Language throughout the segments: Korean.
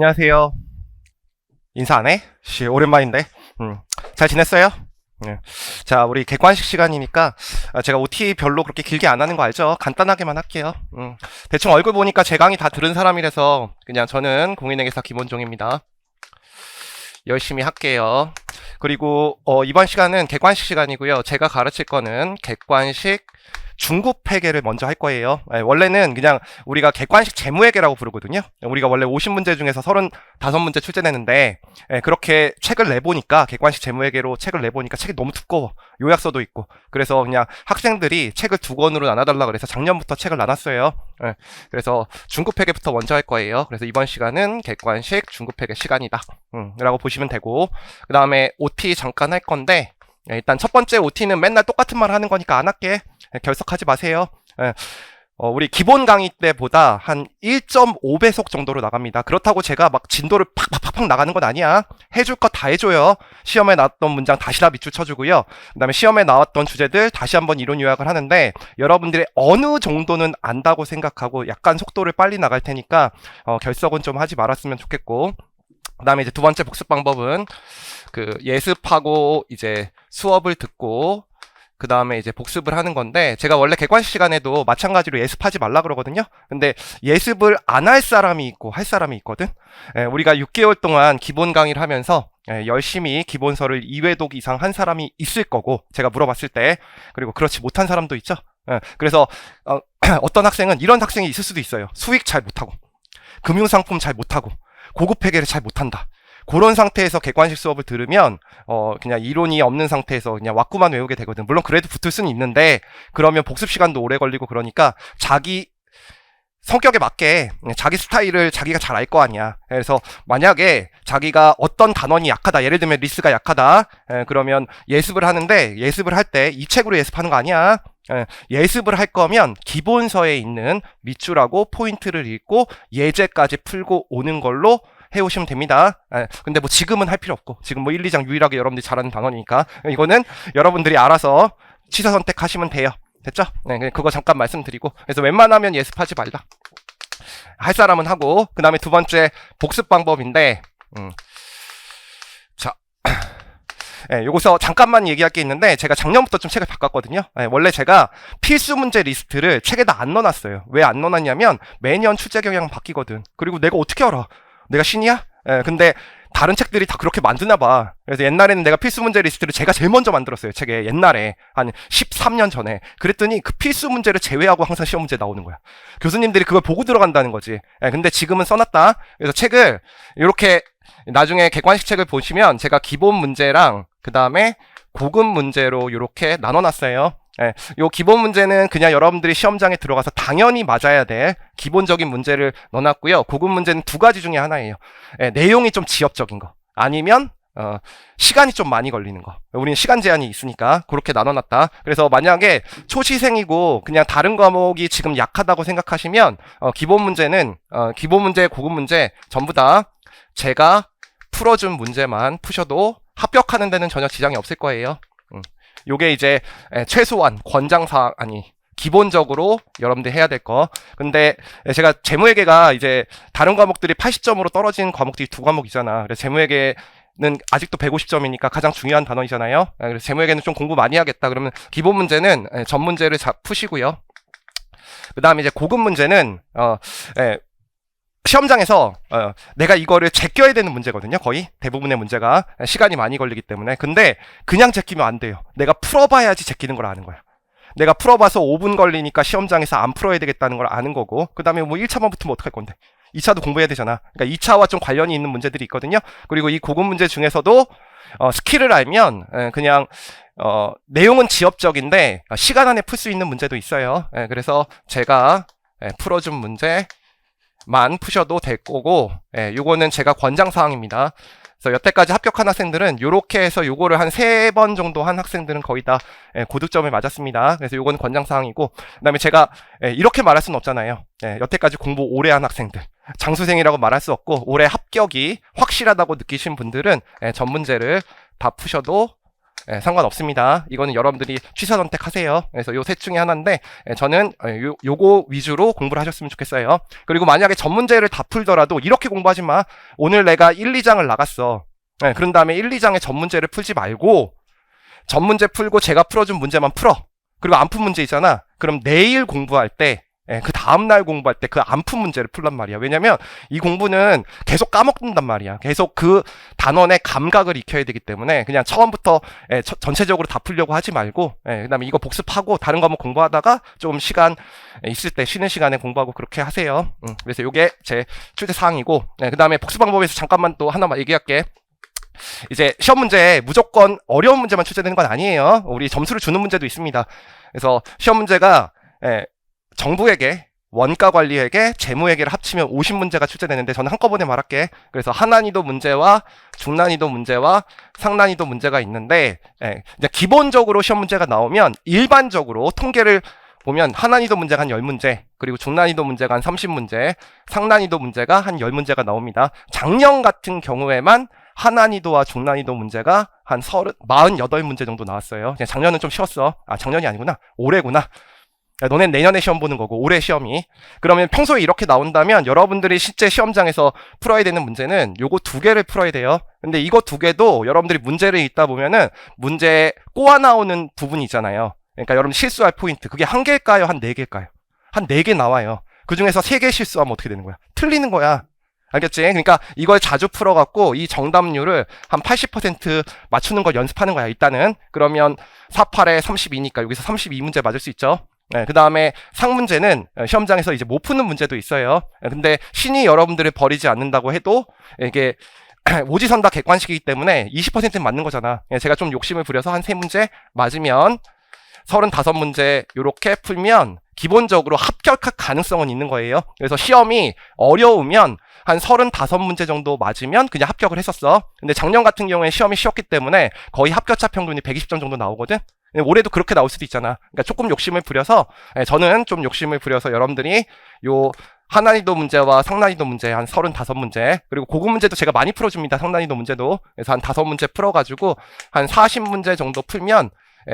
안녕하세요. 인사 안 해? 오랜만인데. 잘 지냈어요? 네. 자, 우리 객관식 시간이니까 제가 OT 별로 그렇게 길게 안 하는 거 알죠? 간단하게만 할게요. 대충 얼굴 보니까 제 강의 다 들은 사람이라서 그냥 저는 공인회계사 김원종입니다. 열심히 할게요. 그리고 이번 시간은 객관식 시간이고요. 제가 가르칠 거는 객관식 중급회계를 먼저 할 거예요. 원래는 그냥 우리가 객관식 재무회계라고 부르거든요. 우리가 원래 50문제 중에서 35문제 출제되는데 그렇게 책을 내보니까 객관식 재무회계로 책을 내보니까 책이 너무 두꺼워. 요약서도 있고. 그래서 그냥 학생들이 책을 두 권으로 나눠달라 그래서 작년부터 책을 나눴어요. 그래서 중급회계부터 먼저 할 거예요. 그래서 이번 시간은 객관식 중급회계 시간이다. 라고 보시면 되고, 그 다음에 OT 잠깐 할 건데 일단 첫 번째 OT는 맨날 똑같은 말 하는 거니까 안 할게. 결석하지 마세요. 우리 기본 강의 때보다 한 1.5배속 정도로 나갑니다. 그렇다고 제가 막 진도를 팍팍팍 나가는 건 아니야. 해줄 거 다 해줘요. 시험에 나왔던 문장 다시 다 밑줄 쳐주고요. 그 다음에 시험에 나왔던 주제들 다시 한번 이론 요약을 하는데 여러분들의 어느 정도는 안다고 생각하고 약간 속도를 빨리 나갈 테니까 결석은 좀 하지 말았으면 좋겠고, 그 다음에 이제 두 번째 복습 방법은 예습하고 이제 수업을 듣고 그 다음에 이제 복습을 하는 건데, 제가 원래 객관식 시간에도 마찬가지로 예습하지 말라 그러거든요. 근데 예습을 안 할 사람이 있고 할 사람이 있거든. 우리가 6개월 동안 기본 강의를 하면서 열심히 기본서를 2회독 이상 한 사람이 있을 거고, 제가 물어봤을 때. 그리고 그렇지 못한 사람도 있죠. 그래서 어떤 학생은 이런 학생이 있을 수도 있어요. 수익 잘 못하고 금융상품 잘 못하고 고급 회계를 잘 못한다. 그런 상태에서 객관식 수업을 들으면 그냥 이론이 없는 상태에서 그냥 왁구만 외우게 되거든. 물론 그래도 붙을 수는 있는데 그러면 복습 시간도 오래 걸리고, 그러니까 자기 성격에 맞게 자기 스타일을 자기가 잘 알 거 아니야. 그래서 만약에 자기가 어떤 단원이 약하다, 예를 들면 리스가 약하다, 그러면 예습을 하는데 예습을 할 때 이 책으로 예습하는 거 아니야. 예습을 할 거면 기본서에 있는 밑줄하고 포인트를 읽고 예제까지 풀고 오는 걸로 해오시면 됩니다. 근데 뭐 지금은 할 필요 없고, 지금 뭐 1, 2장 유일하게 여러분들이 잘하는 단원이니까 이거는 여러분들이 알아서 취사 선택하시면 돼요. 됐죠? 네, 그거 잠깐 말씀드리고, 그래서 웬만하면 예습하지 말라. 할 사람은 하고, 그 다음에 두 번째 복습 방법인데, 자, 요거서 잠깐만 얘기할 게 있는데, 제가 작년부터 좀 책을 바꿨거든요. 원래 제가 필수 문제 리스트를 책에다 안 넣어놨어요. 왜 안 넣어놨냐면 매년 출제 경향 바뀌거든. 그리고 내가 어떻게 알아? 내가 신이야? 근데 다른 책들이 다 그렇게 만드나 봐. 그래서 옛날에는 내가 필수 문제 리스트를 제가 제일 먼저 만들었어요. 책에 옛날에 한 13년 전에. 그랬더니 그 필수 문제를 제외하고 항상 시험 문제 나오는 거야. 교수님들이 그걸 보고 들어간다는 거지. 근데 지금은 써놨다. 그래서 책을 이렇게 나중에 객관식 책을 보시면 제가 기본 문제랑 그 다음에 고급 문제로 이렇게 나눠놨어요. 요 기본 문제는 그냥 여러분들이 시험장에 들어가서 당연히 맞아야 될 기본적인 문제를 넣어놨고요. 고급 문제는 두 가지 중에 하나예요. 내용이 좀 지엽적인 거, 아니면 시간이 좀 많이 걸리는 거. 우리는 시간 제한이 있으니까 그렇게 나눠놨다. 그래서 만약에 초시생이고 그냥 다른 과목이 지금 약하다고 생각하시면 기본 문제는 기본 문제, 고급 문제 전부 다 제가 풀어준 문제만 푸셔도 합격하는 데는 전혀 지장이 없을 거예요. 요게 이제 최소한 권장사항, 아니 기본적으로 여러분들 해야 될 거. 근데 제가 재무회계가 이제 다른 과목들이 80점으로 떨어진 과목들이 두 과목이잖아. 그래서 재무회계는 아직도 150점이니까 가장 중요한 단원이잖아요. 그래서 재무회계는 좀 공부 많이 하겠다 그러면 기본 문제는 전 문제를 푸시고요. 그 다음에 이제 고급 문제는 시험장에서 내가 이거를 제껴야 되는 문제거든요. 거의 대부분의 문제가 시간이 많이 걸리기 때문에. 근데 그냥 제끼면 안 돼요. 내가 풀어봐야지 제끼는 걸 아는 거야. 내가 풀어봐서 5분 걸리니까 시험장에서 안 풀어야 되겠다는 걸 아는 거고, 그 다음에 뭐 1차만 붙으면 어떡할 건데 2차도 공부해야 되잖아. 그러니까 2차와 좀 관련이 있는 문제들이 있거든요. 그리고 이 고급 문제 중에서도 스킬을 알면 그냥 내용은 지엽적인데 시간 안에 풀 수 있는 문제도 있어요. 그래서 제가 풀어준 문제 만 푸셔도 될 거고, 요거는 제가 권장사항입니다. 그래서 여태까지 합격한 학생들은 요렇게 해서 요거를 한 3번 정도 한 학생들은 거의 다 고득점을 맞았습니다. 그래서 요거는 권장사항이고, 그 다음에 제가 이렇게 말할 수는 없잖아요. 여태까지 공부 오래 한 학생들, 장수생이라고 말할 수 없고, 올해 합격이 확실하다고 느끼신 분들은 전 문제를 다 푸셔도 상관없습니다. 이거는 여러분들이 취사 선택하세요. 그래서 요 셋 중에 하나인데 저는 요거 위주로 공부를 하셨으면 좋겠어요. 그리고 만약에 전 문제를 다 풀더라도 이렇게 공부하지 마. 오늘 내가 1, 2장을 나갔어. 그런 다음에 1, 2장의 전 문제를 풀지 말고 전 문제 풀고 제가 풀어준 문제만 풀어. 그리고 안 푼 문제 있잖아. 그럼 내일 공부할 때 그 다음날 공부할 때 그 안 푼 문제를 풀란 말이야. 왜냐면 이 공부는 계속 까먹는단 말이야. 계속 그 단원의 감각을 익혀야 되기 때문에 그냥 처음부터 전체적으로 다 풀려고 하지 말고 그 다음에 이거 복습하고 다른 과목 공부하다가 좀 시간 있을 때 쉬는 시간에 공부하고 그렇게 하세요. 그래서 요게 제 출제사항이고 그 다음에 복습 방법에서 잠깐만 또 하나만 얘기할게. 이제 시험 문제 무조건 어려운 문제만 출제되는 건 아니에요. 우리 점수를 주는 문제도 있습니다. 그래서 시험 문제가 정부회계, 원가관리회계, 재무회계를 합치면 50문제가 출제되는데 저는 한꺼번에 말할게. 그래서 하난이도 문제와 중난이도 문제와 상난이도 문제가 있는데 이제 기본적으로 시험 문제가 나오면 일반적으로 통계를 보면 하난이도 문제가 한 10문제, 그리고 중난이도 문제가 한 30문제, 상난이도 문제가 한 10문제가 나옵니다. 작년 같은 경우에만 하난이도와 중난이도 문제가 한 48문제 정도 나왔어요. 그냥 작년은 좀 쉬웠어. 아, 작년이 아니구나. 올해구나. 너넨 내년에 시험 보는 거고 올해 시험이. 그러면 평소에 이렇게 나온다면 여러분들이 실제 시험장에서 풀어야 되는 문제는 요거 2개를 풀어야 돼요. 근데 이거 2개도 여러분들이 문제를 읽다 보면은 문제 꼬아 나오는 부분이 있잖아요. 그러니까 여러분 실수할 포인트 그게 1개일까요? 한 4개일까요? 한 4개 나와요. 그 중에서 3개 실수하면 어떻게 되는 거야? 틀리는 거야. 알겠지? 그러니까 이걸 자주 풀어갖고 이 정답률을 한 80% 맞추는 걸 연습하는 거야 일단은. 그러면 48에 32니까 여기서 32문제 맞을 수 있죠. 그 다음에 상문제는 시험장에서 이제 못 푸는 문제도 있어요. 근데 신이 여러분들을 버리지 않는다고 해도 이게 오지선다 객관식이기 때문에 20%는 맞는 거잖아. 제가 좀 욕심을 부려서 한 3문제 맞으면 35문제 요렇게 풀면 기본적으로 합격할 가능성은 있는 거예요. 그래서 시험이 어려우면 한 35문제 정도 맞으면 그냥 합격을 했었어. 근데 작년 같은 경우에 시험이 쉬웠기 때문에 거의 합격자 평균이 120점 정도 나오거든. 올해도 그렇게 나올 수도 있잖아. 그러니까 조금 욕심을 부려서 저는 좀 욕심을 부려서 여러분들이 요 하난이도 문제와 상난이도 문제 한 35문제, 그리고 고급 문제도 제가 많이 풀어줍니다. 상난이도 문제도. 그래서 한 5문제 풀어가지고 한 40문제 정도 풀면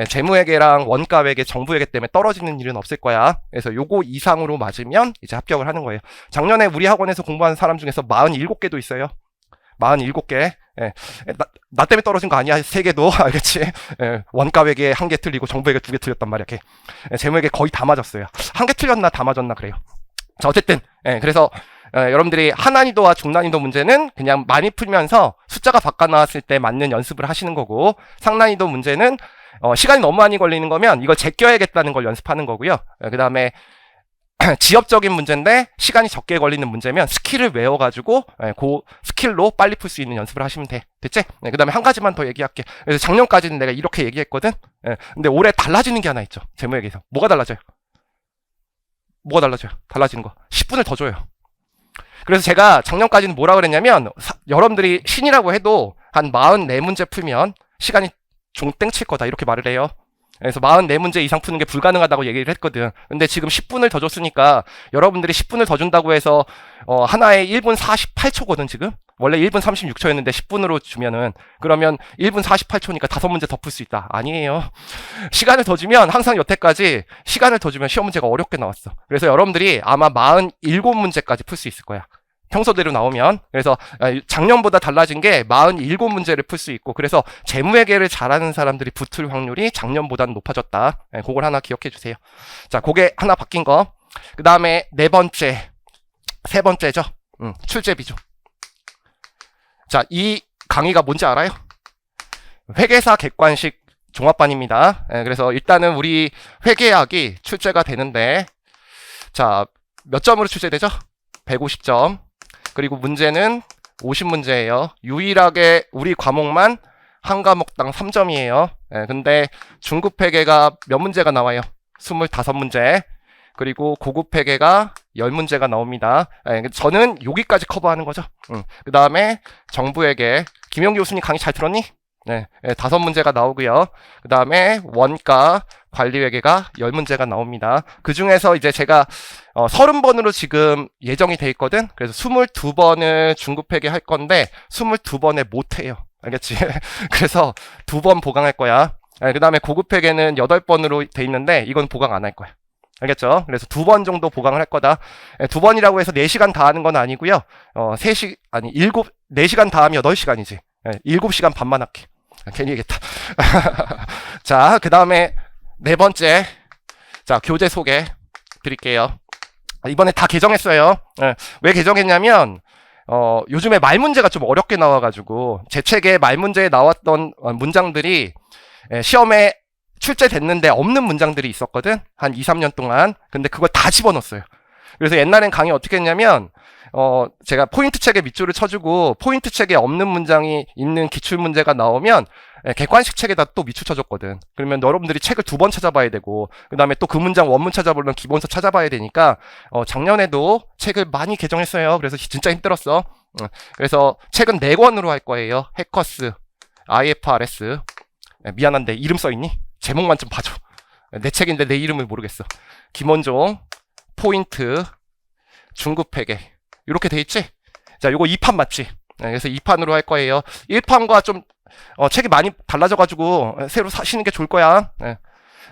재무회계랑 원가회계, 정부회계 때문에 떨어지는 일은 없을 거야. 그래서 요거 이상으로 맞으면 이제 합격을 하는 거예요. 작년에 우리 학원에서 공부하는 사람 중에서 47개도 있어요. 47개. 나 때문에 떨어진 거 아니야. 3개도. 알겠지? 원가회계 1개 틀리고 정부회계 2개 틀렸단 말이야. 재무회계 거의 다 맞았어요. 1개 틀렸나 다 맞았나 그래요. 자, 어쨌든 그래서 여러분들이 하난이도와 중난이도 문제는 그냥 많이 풀면서 숫자가 바꿔 나왔을 때 맞는 연습을 하시는 거고, 상난이도 문제는 시간이 너무 많이 걸리는 거면 이걸 제껴야겠다는 걸 연습하는 거고요. 그 다음에 지엽적인 문제인데 시간이 적게 걸리는 문제면 스킬을 외워가지고 그 스킬로 빨리 풀 수 있는 연습을 하시면 돼. 됐지? 그 다음에 한 가지만 더 얘기할게. 그래서 작년까지는 내가 이렇게 얘기했거든. 근데 올해 달라지는 게 하나 있죠. 재무회계에서. 뭐가 달라져요? 뭐가 달라져요? 달라지는 거. 10분을 더 줘요. 그래서 제가 작년까지는 뭐라 그랬냐면 여러분들이 신이라고 해도 한 44문제 풀면 시간이 종땡 칠 거다 이렇게 말을 해요. 그래서 44문제 이상 푸는 게 불가능하다고 얘기를 했거든. 근데 지금 10분을 더 줬으니까 여러분들이 10분을 더 준다고 해서 하나에 1분 48초거든 지금. 원래 1분 36초였는데 10분으로 주면은 그러면 1분 48초니까 5문제 더 풀 수 있다. 아니에요. 시간을 더 주면 항상 여태까지 시간을 더 주면 시험 문제가 어렵게 나왔어. 그래서 여러분들이 아마 47문제까지 풀 수 있을 거야. 평소대로 나오면. 그래서 작년보다 달라진 게 47문제를 풀 수 있고, 그래서 재무회계를 잘하는 사람들이 붙을 확률이 작년보다는 높아졌다. 그걸 하나 기억해 주세요. 자, 그게 하나 바뀐 거. 그 다음에 세 번째죠. 출제비죠. 자, 이 강의가 뭔지 알아요? 회계사 객관식 종합반입니다. 그래서 일단은 우리 회계학이 출제가 되는데, 자, 몇 점으로 출제되죠? 150점. 그리고 문제는 50문제예요. 유일하게 우리 과목만 한 과목당 3점이에요. 근데 중급 회계가 몇 문제가 나와요? 25문제. 그리고 고급 회계가 10문제가 나옵니다. 저는 여기까지 커버하는 거죠. 그 다음에 정부회계. 김용기 교수님 강의 잘 들었니? 5문제가 나오고요. 그 다음에 원가, 관리회계가 10문제가 나옵니다. 그 중에서 이제 제가 30번으로 지금 예정이 돼 있거든. 그래서 22번을 중급회계 할 건데 22번에 못해요. 알겠지? 그래서 2번 보강할 거야. 그 다음에 고급회계는 8번으로 돼 있는데 이건 보강 안 할 거야. 알겠죠? 그래서 2번 정도 보강을 할 거다. 2번이라고 해서 4시간 다 하는 건 아니고요. 4시간 다 하면 8시간이지. 7시간 반만 할게. 괜히 얘기했다. 자, 그 다음에 4번째. 자, 교재 소개 드릴게요. 이번에 다 개정했어요. 왜 개정했냐면, 요즘에 말 문제가 좀 어렵게 나와가지고, 제 책에 말 문제에 나왔던 문장들이 시험에 출제됐는데 없는 문장들이 있었거든? 한 2, 3년 동안. 근데 그걸 다 집어넣었어요. 그래서 옛날엔 강의 어떻게 했냐면, 제가 포인트 책에 밑줄을 쳐주고, 포인트 책에 없는 문장이 있는 기출문제가 나오면, 객관식 책에다 또 밑줄 쳐줬거든. 그러면 여러분들이 책을 2번 찾아봐야 되고, 그 다음에 또 그 문장 원문 찾아보려면 기본서 찾아봐야 되니까, 작년에도 책을 많이 개정했어요. 그래서 진짜 힘들었어. 그래서 책은 4권으로 할 거예요. 해커스, IFRS. 미안한데, 이름 써있니? 제목만 좀 봐줘. 내 책인데 내 이름을 모르겠어. 김원종, 포인트, 중급회계. 이렇게 돼 있지? 자, 요거 2판 맞지? 그래서 2판으로 할 거예요. 1판과 좀, 책이 많이 달라져가지고, 새로 사시는 게 좋을 거야.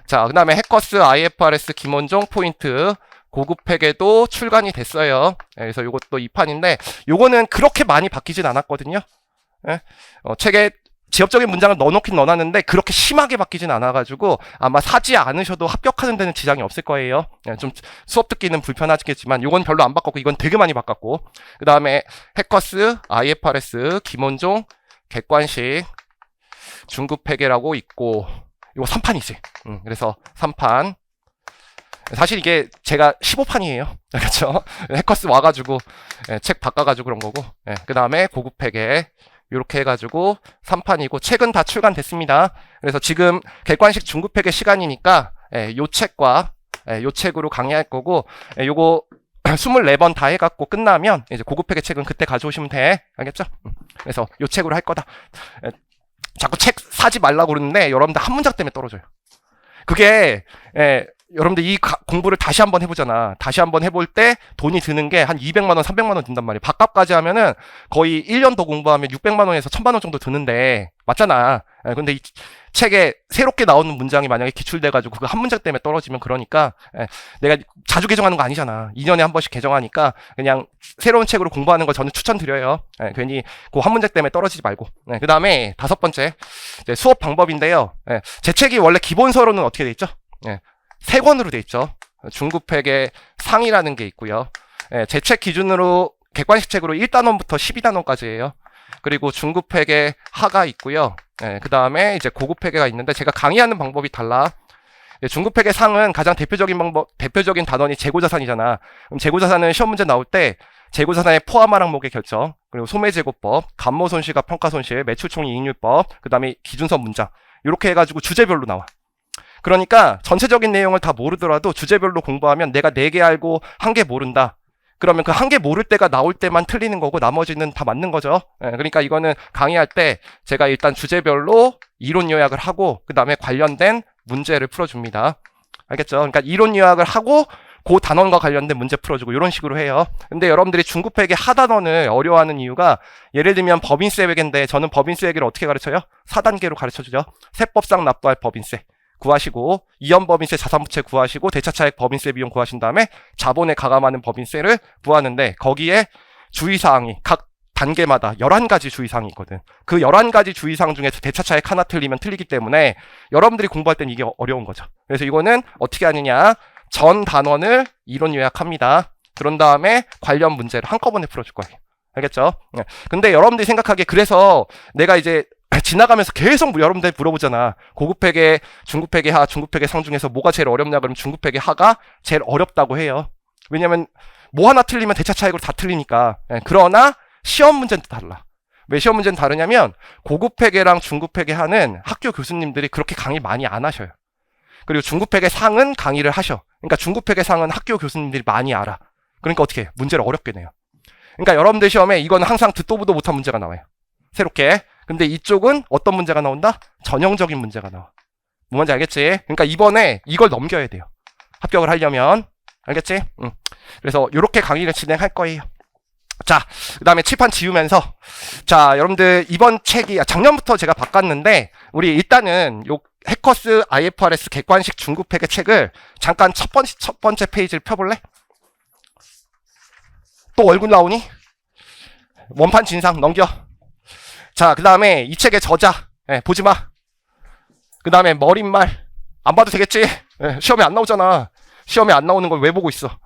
자, 그 다음에 해커스, IFRS, 김원종, 포인트, 고급회계도 출간이 됐어요. 그래서 요것도 2판인데, 요거는 그렇게 많이 바뀌진 않았거든요. 책에 지엽적인 문장을 넣어놓긴 넣어놨는데 그렇게 심하게 바뀌진 않아가지고 아마 사지 않으셔도 합격하는 데는 지장이 없을 거예요. 좀 수업 듣기는 불편하겠지만 이건 별로 안 바꿨고 이건 되게 많이 바꿨고, 그 다음에 해커스, IFRS, 김원종, 객관식, 중급회계라고 있고, 이거 3판이지. 그래서 3판. 사실 이게 제가 15판이에요. 그렇죠? 해커스 와가지고 책 바꿔가지고 그런 거고, 그 다음에 고급회계 이렇게 해가지고 3판이고, 책은 다 출간됐습니다. 그래서 지금 객관식 중급회계 시간이니까 요 책과 요 책으로 강의할 거고, 요거 24번 다 해갖고 끝나면 이제 고급회계 책은 그때 가져오시면 돼. 알겠죠? 그래서 요 책으로 할 거다. 자꾸 책 사지 말라고 그러는데 여러분들 한 문장 때문에 떨어져요. 그게 여러분들 이 공부를 다시 한번 해보잖아. 다시 한번 해볼 때 돈이 드는 게 한 200만 원, 300만 원 든단 말이야. 밥값까지 하면은 거의 1년 더 공부하면 600만 원에서 1000만 원 정도 드는데, 맞잖아. 근데 이 책에 새롭게 나오는 문장이 만약에 기출돼가지고 그거 한 문장 때문에 떨어지면, 그러니까 내가 자주 개정하는 거 아니잖아. 2년에 한 번씩 개정하니까 그냥 새로운 책으로 공부하는 거 저는 추천드려요. 괜히 그 한 문장 때문에 떨어지지 말고. 그 다음에 5번째 수업 방법인데요. 제 책이 원래 기본서로는 어떻게 돼 있죠? 3권으로 돼 있죠. 중급회계 상이라는 게 있고요. 제 책 기준으로 객관식 책으로 1단원부터 12단원까지예요. 그리고 중급회계 하가 있고요. 그 다음에 이제 고급회계가 있는데 제가 강의하는 방법이 달라. 중급회계 상은 가장 대표적인 단원이 재고자산이잖아. 그럼 재고자산은 시험 문제 나올 때 재고자산의 포함 항목의 결정, 그리고 소매제고법, 감모손실과 평가손실, 매출총이익률법, 그 다음에 기준서 문장, 이렇게 해가지고 주제별로 나와. 그러니까 전체적인 내용을 다 모르더라도 주제별로 공부하면 내가 4개 알고 1개 모른다. 그러면 그 1개 모를 때가 나올 때만 틀리는 거고 나머지는 다 맞는 거죠. 그러니까 이거는 강의할 때 제가 일단 주제별로 이론 요약을 하고 그 다음에 관련된 문제를 풀어줍니다. 알겠죠? 그러니까 이론 요약을 하고 그 단원과 관련된 문제 풀어주고 이런 식으로 해요. 근데 여러분들이 중급회계 하단원을 어려워하는 이유가, 예를 들면 법인세 회계인데 저는 법인세 회계를 어떻게 가르쳐요? 4단계로 가르쳐주죠. 세법상 납부할 법인세 구하시고, 이연법인세 자산부채 구하시고, 대차차액 법인세 비용 구하신 다음에 자본에 가감하는 법인세를 구하는데, 거기에 주의사항이 각 단계마다 11가지 주의사항이 있거든. 그 11가지 주의사항 중에서 대차차액 하나 틀리면 틀리기 때문에 여러분들이 공부할 땐 이게 어려운 거죠. 그래서 이거는 어떻게 하느냐, 전 단원을 이론 요약합니다. 그런 다음에 관련 문제를 한꺼번에 풀어줄 거예요. 알겠죠? 근데 여러분들이 생각하기에, 그래서 내가 이제 지나가면서 계속 여러분들 물어보잖아. 고급회계, 중급회계 하, 중급회계 상 중에서 뭐가 제일 어렵냐? 그러면 중급회계 하가 제일 어렵다고 해요. 왜냐면 뭐 하나 틀리면 대차 차익으로 다 틀리니까. 그러나 시험 문제는 달라. 왜 시험 문제는 다르냐면 고급회계랑 중급회계 하는 학교 교수님들이 그렇게 강의 많이 안 하셔요. 그리고 중급회계 상은 강의를 하셔. 그러니까 중급회계 상은 학교 교수님들이 많이 알아. 그러니까 어떻게 해? 문제를 어렵게 내요. 그러니까 여러분들 시험에 이거는 항상 듣도 보도 못한 문제가 나와요. 새롭게. 근데 이쪽은 어떤 문제가 나온다? 전형적인 문제가 나와. 뭔지 알겠지? 그러니까 이번에 이걸 넘겨야 돼요. 합격을 하려면. 알겠지? 그래서 이렇게 강의를 진행할 거예요. 자, 그 다음에 칠판 지우면서, 자, 여러분들, 이번 책이, 작년부터 제가 바꿨는데, 우리 일단은 요 해커스 IFRS 객관식 중급회계 책을 잠깐 첫 번째 페이지를 펴볼래? 또 얼굴 나오니? 원판 진상 넘겨. 자, 그 다음에 이 책의 저자, 보지 마. 그 다음에 머릿말, 안 봐도 되겠지? 시험에 안 나오잖아. 시험에 안 나오는 걸 왜 보고 있어?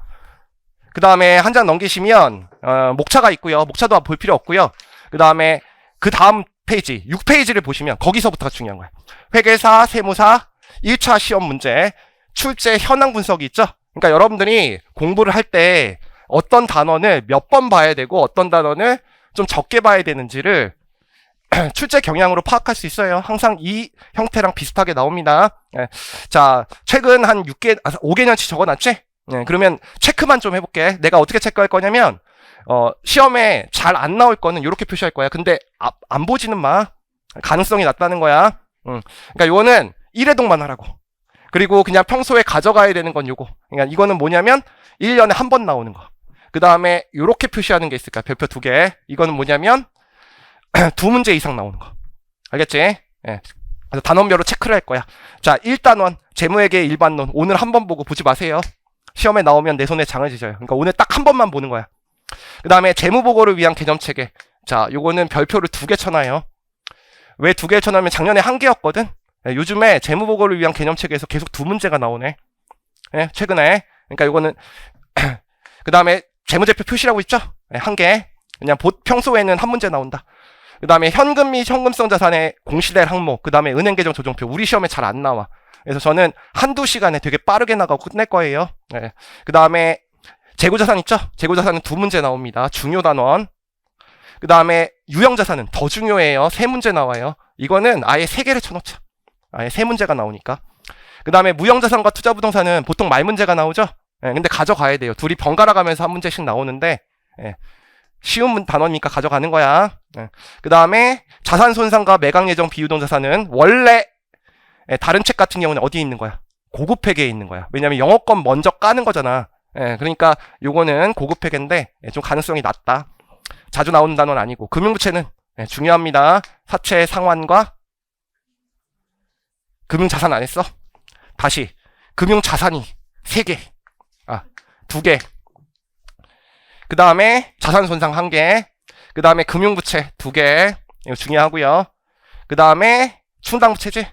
그 다음에 한 장 넘기시면 목차가 있고요. 목차도 볼 필요 없고요. 그 다음에 그 다음 페이지 6페이지를 보시면 거기서부터가 중요한 거예요. 회계사, 세무사, 1차 시험 문제, 출제 현황 분석이 있죠. 그러니까 여러분들이 공부를 할 때 어떤 단원을 몇 번 봐야 되고 어떤 단원을 좀 적게 봐야 되는지를 출제 경향으로 파악할 수 있어요. 항상 이 형태랑 비슷하게 나옵니다. 자, 최근 한 5개년치 적어놨지? 그러면 체크만 좀 해볼게. 내가 어떻게 체크할 거냐면 시험에 잘 안 나올 거는 이렇게 표시할 거야. 근데 안 보지는 마. 가능성이 낮다는 거야. 그러니까 이거는 1회독만 하라고. 그리고 그냥 평소에 가져가야 되는 건 요거. 그러니까 이거는 뭐냐면 1년에 한 번 나오는 거. 그 다음에 이렇게 표시하는 게 있을까? 별표 2개. 이거는 뭐냐면 2문제 이상 나오는 거. 알겠지? 예. 그래서 단원별로 체크를 할 거야. 자, 1단원, 재무회계 일반론. 오늘 한 번 보고 보지 마세요. 시험에 나오면 내 손에 장을 지져요. 그러니까 오늘 딱 한 번만 보는 거야. 그 다음에 재무보고를 위한 개념체계. 자, 요거는 별표를 2개 쳐놔요. 왜 2개 쳐놓으면 작년에 1개였거든? 요즘에 재무보고를 위한 개념체계에서 계속 2문제가 나오네. 예, 최근에. 그러니까 요거는 그 다음에 재무제표 표시라고 있죠? 예, 1개. 그냥 평소에는 한 문제 나온다. 그 다음에 현금 및 현금성 자산의 공시될 항목, 그 다음에 은행계정 조정표. 우리 시험에 잘 안 나와. 그래서 저는 한두 시간에 되게 빠르게 나가고 끝낼 거예요. 네. 그 다음에 재고자산 있죠? 재고자산은 2문제 나옵니다. 중요 단원. 그 다음에 유형자산은 더 중요해요. 3문제 나와요. 이거는 아예 3개를 쳐놓자. 아예 3문제가 나오니까. 그 다음에 무형자산과 투자부동산은 보통 말문제가 나오죠? 네, 근데 가져가야 돼요. 둘이 번갈아 가면서 한 문제씩 나오는데, 네. 쉬운 단원이니까 가져가는 거야. 네. 그 다음에 자산손상과 매각예정 비유동자산은 원래 다른 책 같은 경우는 어디에 있는 거야? 고급회계에 있는 거야. 왜냐면 영어권 먼저 까는 거잖아. 그러니까 요거는 고급회계인데 좀 가능성이 낮다. 자주 나오는 단어는 아니고. 금융부채는 중요합니다. 사채 상환과 금융자산 안 했어? 다시 금융자산이 3개. 2개. 그 다음에 자산손상 1개. 그 다음에 금융부채 2개. 이거 중요하고요. 그 다음에 충당부채지?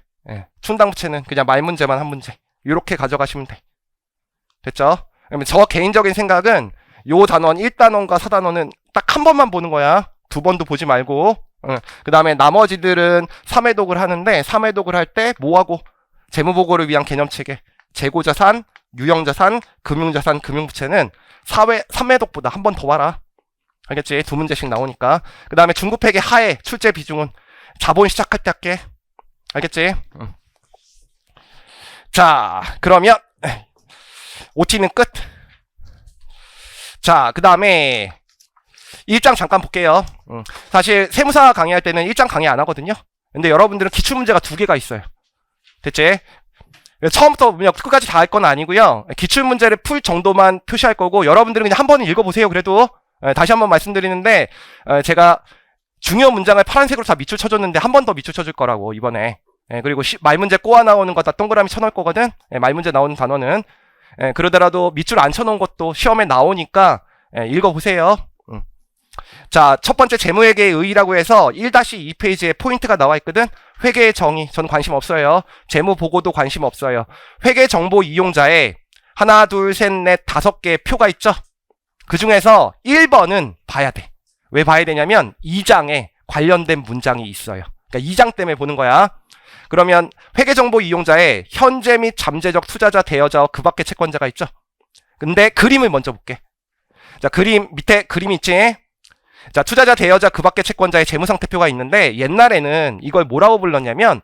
충당부채는 그냥 말문제만 한 문제. 이렇게 가져가시면 돼. 됐죠? 그러면 저 개인적인 생각은 요 단원 1단원과 4단원은 딱 한 번만 보는 거야. 2번도 보지 말고. 그 다음에 나머지들은 3회독을 하는데 3회독을 할 때 뭐하고? 재무보고를 위한 개념체계. 재고자산, 유형자산, 금융자산, 금융부채는 3회독보다 한 번 더 봐라. 알겠지? 2문제씩 나오니까. 그 다음에 중급회계 하에 출제 비중은 자본 시작할 때 할게. 알겠지? 자, 그러면 OT는 끝. 자, 그 다음에 1장 잠깐 볼게요. 사실 세무사 강의할 때는 1장 강의 안 하거든요. 근데 여러분들은 기출문제가 2개가 있어요. 됐지? 처음부터 끝까지 다 할 건 아니고요. 기출문제를 풀 정도만 표시할 거고 여러분들은 그냥 한 번은 읽어보세요. 그래도 다시 한번 말씀드리는데 제가 중요 문장을 파란색으로 다 밑줄 쳐줬는데 한 번 더 밑줄 쳐줄 거라고 이번에. 그리고 말문제 꼬아 나오는 거 다 동그라미 쳐놓을 거거든. 말문제 나오는 단어는. 그러더라도 밑줄 안 쳐놓은 것도 시험에 나오니까 읽어보세요. 자, 첫 번째 재무회계의 의의라고 해서 1-2페이지에 포인트가 나와 있거든. 회계의 정의, 전 관심 없어요. 재무보고도 관심 없어요. 회계정보 이용자에 하나, 둘, 셋, 넷, 5개의 표가 있죠. 그 중에서 1번은 봐야 돼. 왜 봐야 되냐면 2장에 관련된 문장이 있어요. 그러니까 2장 때문에 보는 거야. 그러면 회계정보 이용자에 현재 및 잠재적 투자자, 대여자와 그 밖의 채권자가 있죠. 근데 그림을 먼저 볼게. 자, 그림, 밑에 그림 있지? 자, 투자자, 대여자, 그 밖의 채권자의 재무상태표가 있는데 옛날에는 이걸 뭐라고 불렀냐면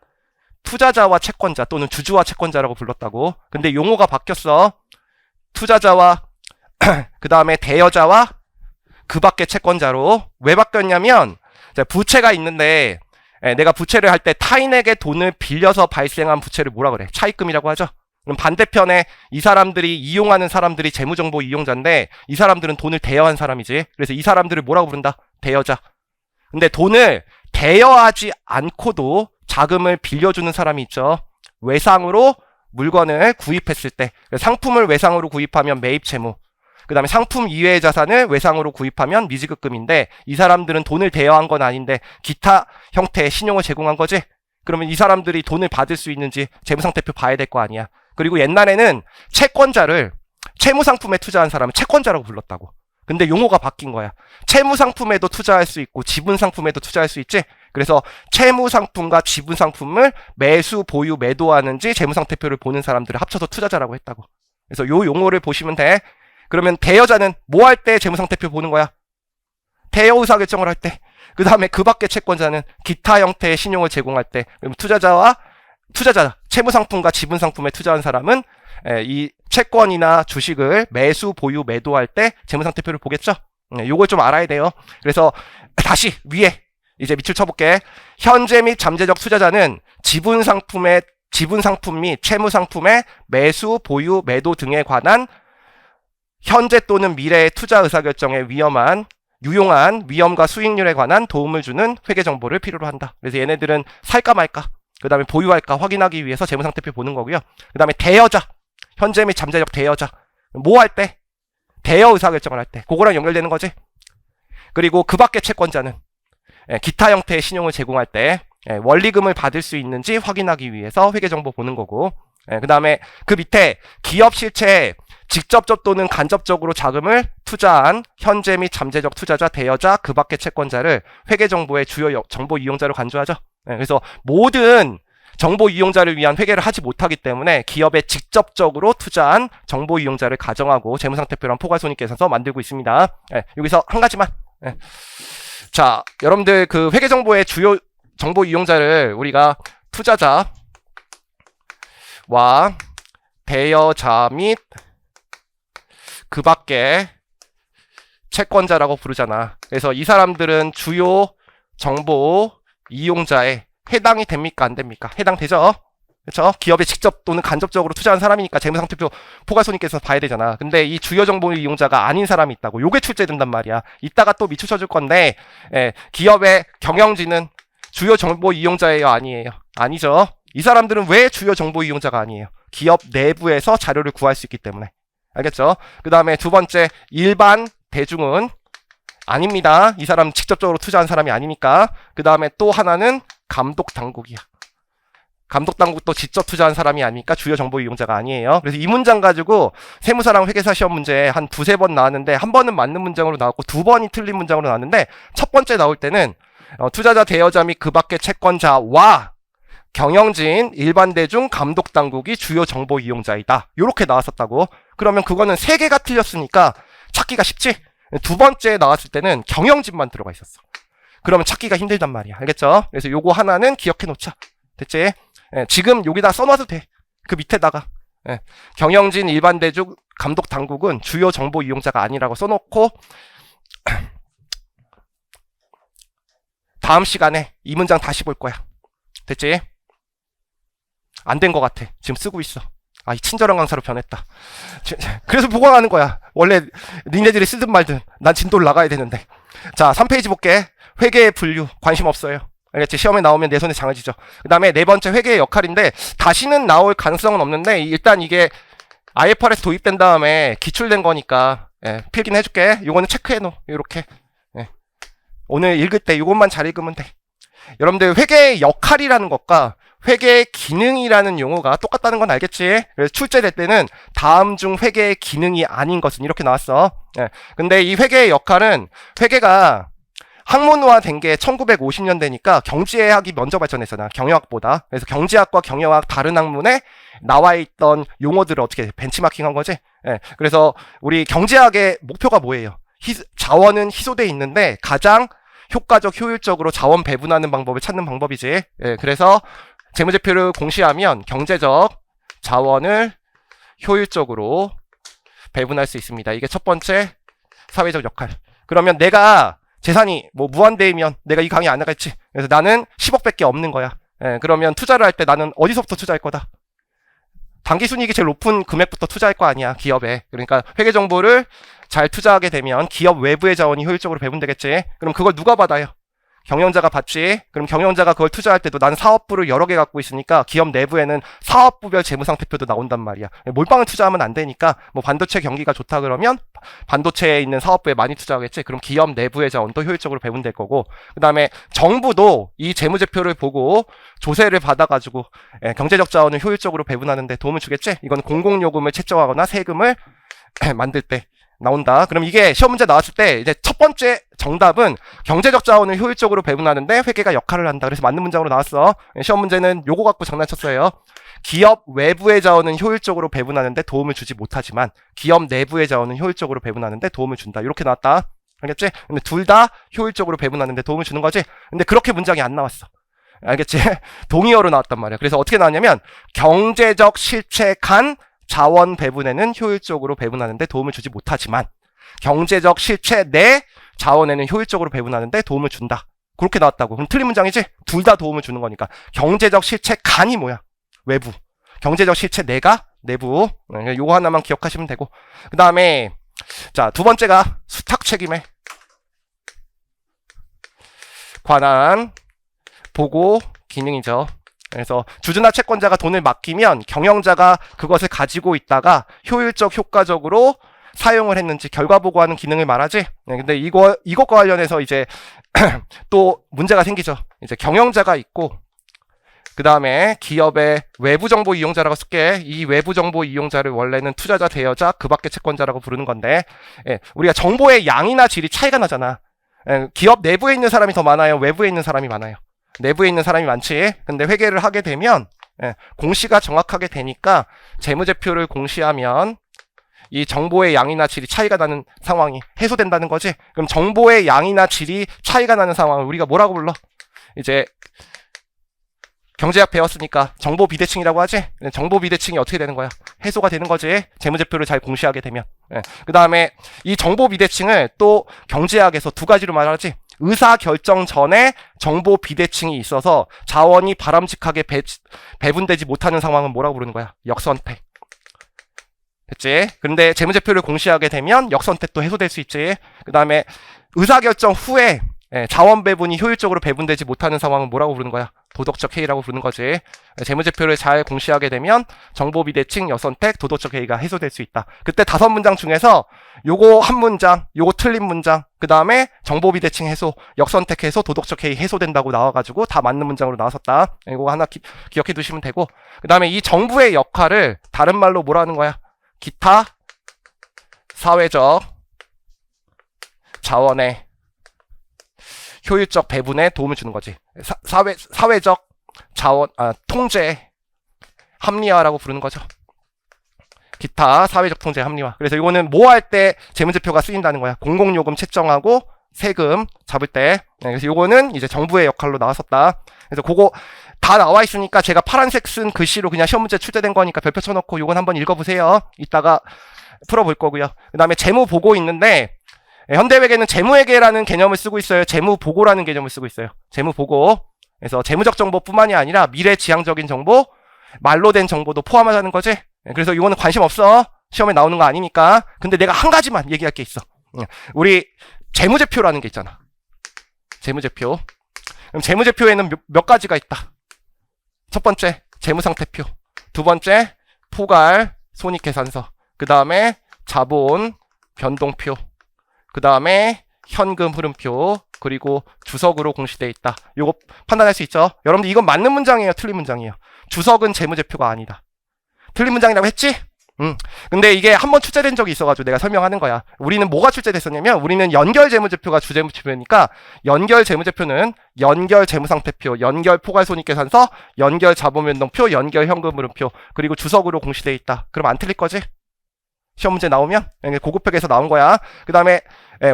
투자자와 채권자 또는 주주와 채권자라고 불렀다고. 근데 용어가 바뀌었어. 투자자와 그 다음에 대여자와 그 밖의 채권자로. 왜 바뀌었냐면 부채가 있는데 내가 부채를 할 때 타인에게 돈을 빌려서 발생한 부채를 뭐라 그래? 차입금이라고 하죠. 그럼 반대편에 이 사람들이 이용하는 사람들이 재무정보 이용자인데 이 사람들은 돈을 대여한 사람이지. 그래서 이 사람들을 뭐라고 부른다? 대여자. 근데 돈을 대여하지 않고도 자금을 빌려주는 사람이 있죠. 외상으로 물건을 구입했을 때 상품을 외상으로 구입하면 매입 채무, 그 다음에 상품 이외의 자산을 외상으로 구입하면 미지급금인데 이 사람들은 돈을 대여한 건 아닌데 기타 형태의 신용을 제공한 거지. 그러면 이 사람들이 돈을 받을 수 있는지 재무상태표 봐야 될 거 아니야. 그리고 옛날에는 채권자를 채무상품에 투자한 사람은 채권자라고 불렀다고. 근데 용어가 바뀐 거야. 채무상품에도 투자할 수 있고 지분상품에도 투자할 수 있지. 그래서 채무상품과 지분상품을 매수, 보유, 매도하는지 재무상태표를 보는 사람들을 합쳐서 투자자라고 했다고. 그래서 요 용어를 보시면 돼. 그러면 대여자는 뭐 할 때 재무상태표 보는 거야? 대여 의사결정을 할 때. 그 다음에 그 밖에 채권자는 기타 형태의 신용을 제공할 때. 그럼 투자자, 채무상품과 지분상품에 투자한 사람은 이 채권이나 주식을 매수, 보유, 매도할 때 재무상태표를 보겠죠? 요걸 좀 알아야 돼요. 그래서 다시 위에 이제 밑줄 쳐볼게. 현재 및 잠재적 투자자는 지분상품 및 채무상품의 매수, 보유, 매도 등에 관한 현재 또는 미래의 투자 의사결정에 유용한 위험과 수익률에 관한 도움을 주는 회계 정보를 필요로 한다. 그래서 얘네들은 살까 말까, 그 다음에 보유할까 확인하기 위해서 재무상태표 보는 거고요. 그 다음에 대여자, 현재 및 잠재적 대여자, 뭐 할 때? 대여 의사결정을 할 때. 그거랑 연결되는 거지. 그리고 그 밖에 채권자는 기타 형태의 신용을 제공할 때 원리금을 받을 수 있는지 확인하기 위해서 회계정보 보는 거고, 그 다음에 그 밑에 기업 실체에 직접적 또는 간접적으로 자금을 투자한 현재 및 잠재적 투자자, 대여자, 그 밖의 채권자를 회계정보의 주요 정보 이용자로 간주하죠. 그래서 모든 정보 이용자를 위한 회계를 하지 못하기 때문에 기업에 직접적으로 투자한 정보 이용자를 가정하고 재무상태표랑 포괄손익계산서 만들고 있습니다. 여기서 한 가지만. 자, 여러분들 그 회계정보의 주요 정보 이용자를 우리가 투자자와 대여자 및 그 밖에 채권자라고 부르잖아. 그래서 이 사람들은 주요 정보 이용자에 해당이 됩니까? 안 됩니까? 해당되죠? 그렇죠? 기업에 직접 또는 간접적으로 투자한 사람이니까 재무상태표 포괄손익계산서 봐야 되잖아. 근데 이 주요 정보 이용자가 아닌 사람이 있다고. 요게 출제된단 말이야. 이따가 또 밑줄 쳐줄 건데 기업의 경영진은 주요 정보 이용자예요? 아니에요? 아니죠. 이 사람들은 왜 주요 정보 이용자가 아니에요? 기업 내부에서 자료를 구할 수 있기 때문에. 알겠죠? 그 다음에 두 번째, 일반 대중은 아닙니다. 이 사람 직접적으로 투자한 사람이 아니니까. 그 다음에 또 하나는 감독 당국이야. 감독 당국도 직접 투자한 사람이 아니니까 주요 정보 이용자가 아니에요. 그래서 이 문장 가지고 세무사랑 회계사 시험 문제 한 두세 번 나왔는데 한 번은 맞는 문장으로 나왔고 두 번이 틀린 문장으로 나왔는데 첫 번째 나올 때는 투자자, 대여자 및 그 밖의 채권자와 경영진, 일반 대중, 감독 당국이 주요 정보 이용자이다. 요렇게 나왔었다고. 그러면 그거는 세 개가 틀렸으니까 찾기가 쉽지? 두 번째 나왔을 때는 경영진만 들어가 있었어. 그러면 찾기가 힘들단 말이야. 알겠죠? 그래서 요거 하나는 기억해 놓자. 됐지? 지금 여기다 써놔도 돼. 그 밑에다가. 경영진, 일반 대중, 감독 당국은 주요 정보 이용자가 아니라고 써놓고 다음 시간에 이 문장 다시 볼 거야. 됐지? 안 된 것 같아. 지금 쓰고 있어. 아, 이 친절한 강사로 변했다. 그래서 보강하는 거야. 원래 니네들이 쓰든 말든 난 진도를 나가야 되는데. 자, 3페이지 볼게. 회계의 분류 관심 없어요. 알겠지? 시험에 나오면 내 손에 장아지죠. 그 다음에 네 번째 회계의 역할인데 다시는 나올 가능성은 없는데 일단 이게 IFRS 도입된 다음에 기출된 거니까 필기는 해줄게. 요거는 체크해놓어. 요렇게. 오늘 읽을 때 요것만 잘 읽으면 돼. 여러분들 회계의 역할이라는 것과 회계의 기능이라는 용어가 똑같다는 건 알겠지? 그래서 출제될 때는 다음 중 회계의 기능이 아닌 것은 이렇게 나왔어. 근데 이 회계의 역할은 회계가 학문화된 게 1950년대니까 경제학이 먼저 발전했잖아. 경영학보다. 그래서 경제학과 경영학 다른 학문에 나와 있던 용어들을 어떻게 벤치마킹한 거지? 그래서 우리 경제학의 목표가 뭐예요? 자원은 희소돼 있는데 가장 효과적, 효율적으로 자원 배분하는 방법을 찾는 방법이지. 그래서 재무제표를 공시하면 경제적 자원을 효율적으로 배분할 수 있습니다. 이게 첫 번째 사회적 역할. 그러면 내가 재산이 뭐 무한대이면 내가 이 강의 안 나갈지. 그래서 나는 10억밖에 없는 거야. 그러면 투자를 할 때 나는 어디서부터 투자할 거다? 당기순이익이 제일 높은 금액부터 투자할 거 아니야, 기업에. 그러니까 회계 정보를 잘 투자하게 되면 기업 외부의 자원이 효율적으로 배분되겠지. 그럼 그걸 누가 받아요? 경영자가 받지. 그럼 경영자가 그걸 투자할 때도 나는 사업부를 여러 개 갖고 있으니까 기업 내부에는 사업부별 재무상태표도 나온단 말이야. 몰빵을 투자하면 안 되니까 뭐 반도체 경기가 좋다 그러면 반도체에 있는 사업부에 많이 투자하겠지. 그럼 기업 내부의 자원도 효율적으로 배분될 거고, 그 다음에 정부도 이 재무제표를 보고 조세를 받아가지고 경제적 자원을 효율적으로 배분하는데 도움을 주겠지. 이건 공공요금을 책정하거나 세금을 만들 때 나온다. 그럼 이게 시험 문제 나왔을 때 이제 첫 번째 정답은 경제적 자원을 효율적으로 배분하는데 회계가 역할을 한다. 그래서 맞는 문장으로 나왔어. 시험 문제는 요거 갖고 장난쳤어요. 기업 외부의 자원은 효율적으로 배분하는데 도움을 주지 못하지만 기업 내부의 자원은 효율적으로 배분하는데 도움을 준다. 이렇게 나왔다. 알겠지? 근데 둘 다 효율적으로 배분하는데 도움을 주는 거지. 근데 그렇게 문장이 안 나왔어. 알겠지? 동의어로 나왔단 말이야. 그래서 어떻게 나왔냐면 경제적 실체 간 자원 배분에는 효율적으로 배분하는데 도움을 주지 못하지만 경제적 실체 내 자원에는 효율적으로 배분하는데 도움을 준다. 그렇게 나왔다고. 그럼 틀린 문장이지? 둘 다 도움을 주는 거니까. 경제적 실체 간이 뭐야? 외부. 경제적 실체 내가 내부. 요거 하나만 기억하시면 되고. 그 다음에 자, 두 번째가 수탁 책임에 관한 보고 기능이죠. 그래서 주주나 채권자가 돈을 맡기면 경영자가 그것을 가지고 있다가 효율적 효과적으로 사용을 했는지 결과 보고하는 기능을 말하지. 근데 이것과 관련해서 이제 또 문제가 생기죠. 이제 경영자가 있고 그 다음에 기업의 외부 정보 이용자라고 쓸게. 이 외부 정보 이용자를 원래는 투자자, 대여자, 그 밖의 채권자라고 부르는 건데, 우리가 정보의 양이나 질이 차이가 나잖아. 기업 내부에 있는 사람이 더 많아요, 외부에 있는 사람이 많아요? 내부에 있는 사람이 많지. 근데 회계를 하게 되면 공시가 정확하게 되니까 재무제표를 공시하면 이 정보의 양이나 질이 차이가 나는 상황이 해소된다는 거지. 그럼 정보의 양이나 질이 차이가 나는 상황을 우리가 뭐라고 불러? 이제 경제학 배웠으니까 정보 비대칭이라고 하지. 정보 비대칭이 어떻게 되는 거야? 해소가 되는 거지. 재무제표를 잘 공시하게 되면. 그 다음에 이 정보 비대칭을 또 경제학에서 두 가지로 말하지. 의사결정 전에 정보 비대칭이 있어서 자원이 바람직하게 배분되지 못하는 상황은 뭐라고 부르는 거야? 역선택. 됐지? 근데 재무제표를 공시하게 되면 역선택도 해소될 수 있지. 그 다음에 의사결정 후에 자원 배분이 효율적으로 배분되지 못하는 상황은 뭐라고 부르는 거야? 도덕적 해이라고 부르는 거지. 재무제표를 잘 공시하게 되면 정보 비대칭, 역선택, 도덕적 해이가 해소될 수 있다. 그때 5문장 중에서 요거 한 문장, 요거 틀린 문장, 그 다음에 정보 비대칭 해소, 역선택 해소, 도덕적 해이 해소된다고 나와가지고 다 맞는 문장으로 나왔었다. 이거 하나 기억해 두시면 되고, 그 다음에 이 정부의 역할을 다른 말로 뭐라 하는 거야? 기타 사회적 자원의 효율적 배분에 도움을 주는 거지. 사회적 자원, 통제 합리화라고 부르는 거죠. 기타 사회적 통제 합리화. 그래서 이거는 뭐 할 때 재무제표가 쓰인다는 거야. 공공요금 책정하고 세금 잡을 때. 그래서 이거는 이제 정부의 역할로 나왔었다. 그래서 그거 다 나와 있으니까 제가 파란색 쓴 글씨로 그냥 시험 문제 출제된 거니까 별표 쳐놓고 이건 한번 읽어보세요. 이따가 풀어볼 거고요. 그 다음에 재무 보고 있는데 현대회계는 재무회계라는 개념을 쓰고 있어요. 재무보고라는 개념을 쓰고 있어요. 재무보고. 그래서 재무적 정보뿐만이 아니라 미래지향적인 정보, 말로 된 정보도 포함하자는 거지. 그래서 이거는 관심 없어. 시험에 나오는 거 아니니까. 근데 내가 한 가지만 얘기할 게 있어. 우리 재무제표라는 게 있잖아. 재무제표. 그럼 재무제표에는 몇 가지가 있다. 첫 번째, 재무상태표. 두 번째, 포괄, 손익계산서. 그 다음에 자본, 변동표. 그 다음에 현금 흐름표, 그리고 주석으로 공시되어 있다. 요거 판단할 수 있죠? 여러분들 이건 맞는 문장이에요, 틀린 문장이에요? 주석은 재무제표가 아니다. 틀린 문장이라고 했지? 근데 이게 한번 출제된 적이 있어가지고 내가 설명하는 거야. 우리는 뭐가 출제됐었냐면 우리는 연결 재무제표가 주재무제표니까 연결 재무제표는 연결 재무상태표, 연결 포괄손익계산서, 연결 자본변동표, 연결 현금 흐름표, 그리고 주석으로 공시되어 있다. 그럼 안 틀릴 거지? 시험 문제 나오면 고급팩에서 나온 거야. 그 다음에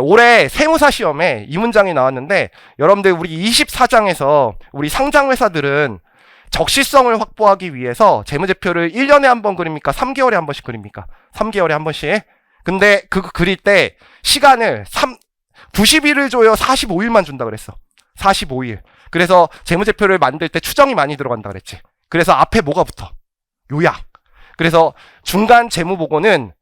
올해 세무사 시험에 이 문장이 나왔는데 여러분들 우리 24장에서 우리 상장회사들은 적시성을 확보하기 위해서 재무제표를 1년에 한 번 그립니까? 3개월에 한 번씩 그립니까? 3개월에 한 번씩. 근데 그거 그릴 때 시간을 90일을 줘요? 45일만 준다 그랬어. 45일. 그래서 재무제표를 만들 때 추정이 많이 들어간다 그랬지. 그래서 앞에 뭐가 붙어? 요약. 그래서 중간 재무보고는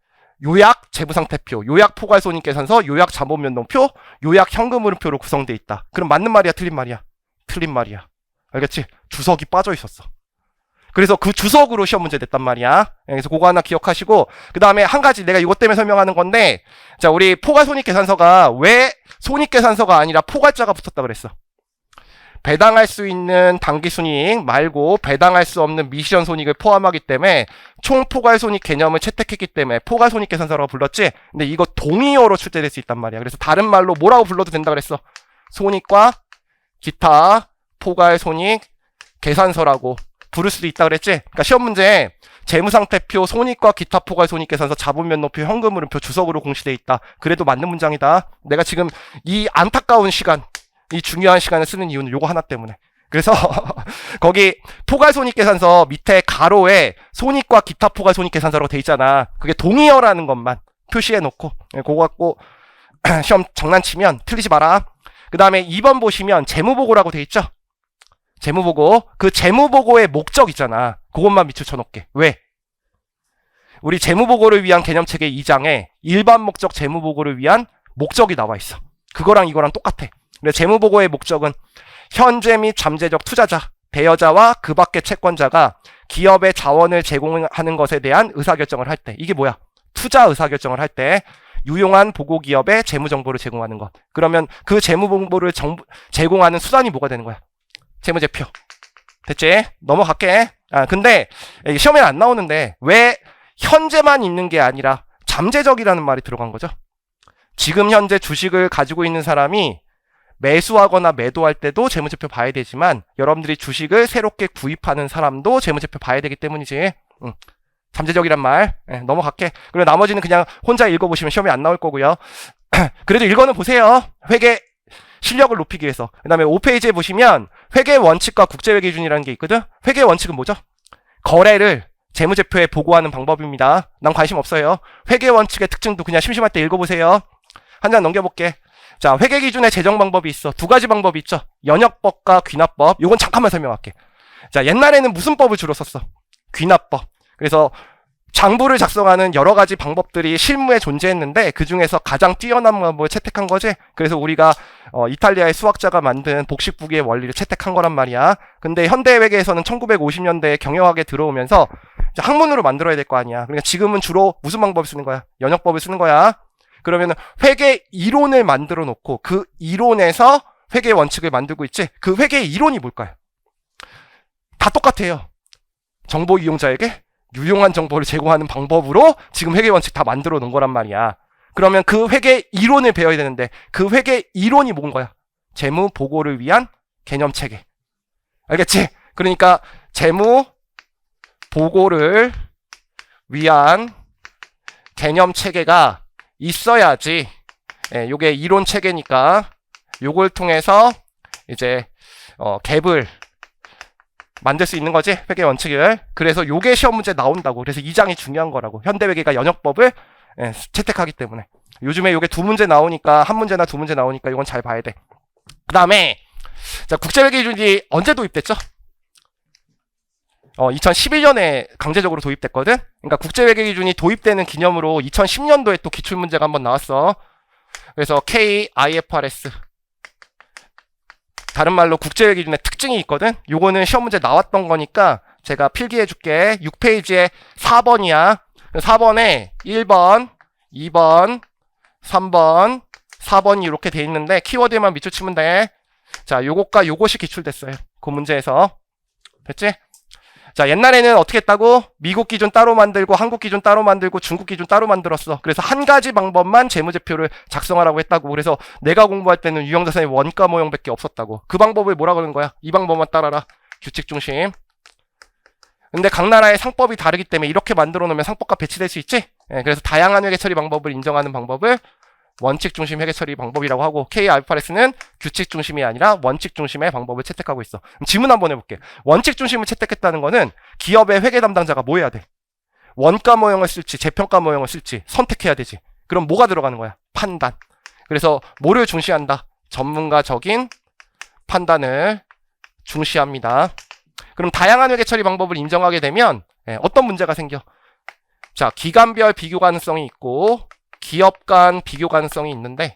요약 재무상태표, 요약 포괄손익계산서, 요약 자본면동표, 요약 현금흐름표로 구성되어 있다. 그럼 맞는 말이야, 틀린 말이야? 틀린 말이야. 알겠지? 주석이 빠져 있었어. 그래서 그 주석으로 시험 문제 냈단 말이야. 그래서 그거 하나 기억하시고, 그 다음에 한 가지 내가 이것 때문에 설명하는 건데, 자, 우리 포괄손익계산서가 왜 손익계산서가 아니라 포괄자가 붙었다 그랬어? 배당할 수 있는 당기순이익 말고 배당할 수 없는 미시전 손익을 포함하기 때문에 총 포괄손익 개념을 채택했기 때문에 포괄손익계산서라고 불렀지. 근데 이거 동의어로 출제될 수 있단 말이야. 그래서 다른 말로 뭐라고 불러도 된다 그랬어? 손익과 기타 포괄손익 계산서라고 부를 수도 있다 그랬지. 그러니까 시험 문제에 재무상태표, 손익과 기타 포괄손익계산서, 자본면목표, 현금흐름표 주석으로 공시돼 있다. 그래도 맞는 문장이다. 내가 지금 이 안타까운 시간, 이 중요한 시간을 쓰는 이유는 요거 하나 때문에. 그래서 거기 포괄손익계산서 밑에 가로에 손익과 기타 포괄손익계산서라고 돼 있잖아. 그게 동의어라는 것만 표시해 놓고 그거 갖고 시험 장난치면 틀리지 마라. 그 다음에 2번 보시면 재무보고라고 돼 있죠. 재무보고. 그 재무보고의 목적 있잖아. 그것만 밑줄 쳐놓게. 왜? 우리 재무보고를 위한 개념체계 2장에 일반 목적 재무보고를 위한 목적이 나와 있어. 그거랑 이거랑 똑같아. 재무보고의 목적은 현재 및 잠재적 투자자, 대여자와 그 밖의 채권자가 기업의 자원을 제공하는 것에 대한 의사결정을 할 때, 이게 뭐야? 투자 의사결정을 할 때 유용한 보고기업에 재무정보를 제공하는 것. 그러면 그 재무정보를 제공하는 수단이 뭐가 되는 거야? 재무제표. 됐지? 넘어갈게. 근데 시험에 안 나오는데 왜 현재만 있는 게 아니라 잠재적이라는 말이 들어간 거죠? 지금 현재 주식을 가지고 있는 사람이 매수하거나 매도할 때도 재무제표 봐야 되지만 여러분들이 주식을 새롭게 구입하는 사람도 재무제표 봐야 되기 때문이지. 잠재적이란 말. 넘어갈게. 그리고 나머지는 그냥 혼자 읽어보시면 시험에 안 나올 거고요. 그래도 읽어는 보세요. 회계 실력을 높이기 위해서. 그 다음에 5페이지에 보시면 회계 원칙과 국제회계 기준이라는 게 있거든. 회계 원칙은 뭐죠? 거래를 재무제표에 보고하는 방법입니다. 난 관심 없어요. 회계 원칙의 특징도 그냥 심심할 때 읽어보세요. 한 장 넘겨볼게. 자, 회계 기준의 제정 방법이 있어. 두 가지 방법이 있죠. 연역법과 귀납법. 요건 잠깐만 설명할게. 자, 옛날에는 무슨 법을 주로 썼어? 귀납법. 그래서 장부를 작성하는 여러 가지 방법들이 실무에 존재했는데 그 중에서 가장 뛰어난 방법을 채택한 거지. 그래서 우리가 이탈리아의 수학자가 만든 복식부기의 원리를 채택한 거란 말이야. 근데 현대 회계에서는 1950년대에 경영학에 들어오면서 학문으로 만들어야 될 거 아니야. 그러니까 지금은 주로 무슨 방법을 쓰는 거야? 연역법을 쓰는 거야. 그러면 회계 이론을 만들어 놓고 그 이론에서 회계 원칙을 만들고 있지. 그 회계 이론이 뭘까요? 다 똑같아요. 정보 이용자에게 유용한 정보를 제공하는 방법으로 지금 회계 원칙 다 만들어 놓은 거란 말이야. 그러면 그 회계 이론을 배워야 되는데 그 회계 이론이 뭔 거야? 재무 보고를 위한 개념 체계. 알겠지? 그러니까 재무 보고를 위한 개념 체계가 있어야지. 요게 이론 체계니까 요걸 통해서 이제 갭을 만들 수 있는 거지, 회계 원칙을. 그래서 요게 시험 문제 나온다고. 그래서 2장이 중요한 거라고. 현대회계가 연역법을 채택하기 때문에. 요즘에 요게 두 문제 나오니까, 한 문제나 두 문제 나오니까 이건 잘 봐야 돼. 그 다음에 자, 국제회계 기준이 언제 도입됐죠? 2011년에 강제적으로 도입됐거든. 그러니까 국제회계 기준이 도입되는 기념으로 2010년도에 또 기출문제가 한번 나왔어. 그래서 KIFRS, 다른 말로 국제회계 기준의 특징이 있거든. 요거는 시험 문제 나왔던 거니까 제가 필기해 줄게. 6페이지에 4번이야. 4번에 1번, 2번, 3번, 4번이 이렇게 돼 있는데 키워드에만 밑줄 치면 돼. 자, 요것과 요것이 기출됐어요. 그 문제에서. 됐지? 자, 옛날에는 어떻게 했다고? 미국 기준 따로 만들고 한국 기준 따로 만들고 중국 기준 따로 만들었어. 그래서 한 가지 방법만 재무제표를 작성하라고 했다고. 그래서 내가 공부할 때는 유형자산의 원가 모형밖에 없었다고. 그 방법을 뭐라 그러는 거야? 이 방법만 따라라. 규칙 중심. 근데 각 나라의 상법이 다르기 때문에 이렇게 만들어 놓으면 상법과 배치될 수 있지? 그래서 다양한 회계 처리 방법을 인정하는 방법을 원칙 중심 회계 처리 방법이라고 하고, KIFRS는 규칙 중심이 아니라 원칙 중심의 방법을 채택하고 있어. 그럼 질문 한번 해볼게. 원칙 중심을 채택했다는 거는 기업의 회계 담당자가 뭐 해야 돼? 원가 모형을 쓸지 재평가 모형을 쓸지 선택해야 되지. 그럼 뭐가 들어가는 거야? 판단. 그래서 뭐를 중시한다? 전문가적인 판단을 중시합니다. 그럼 다양한 회계 처리 방법을 인정하게 되면 어떤 문제가 생겨? 자, 기간별 비교 가능성이 있고 기업 간 비교 가능성이 있는데,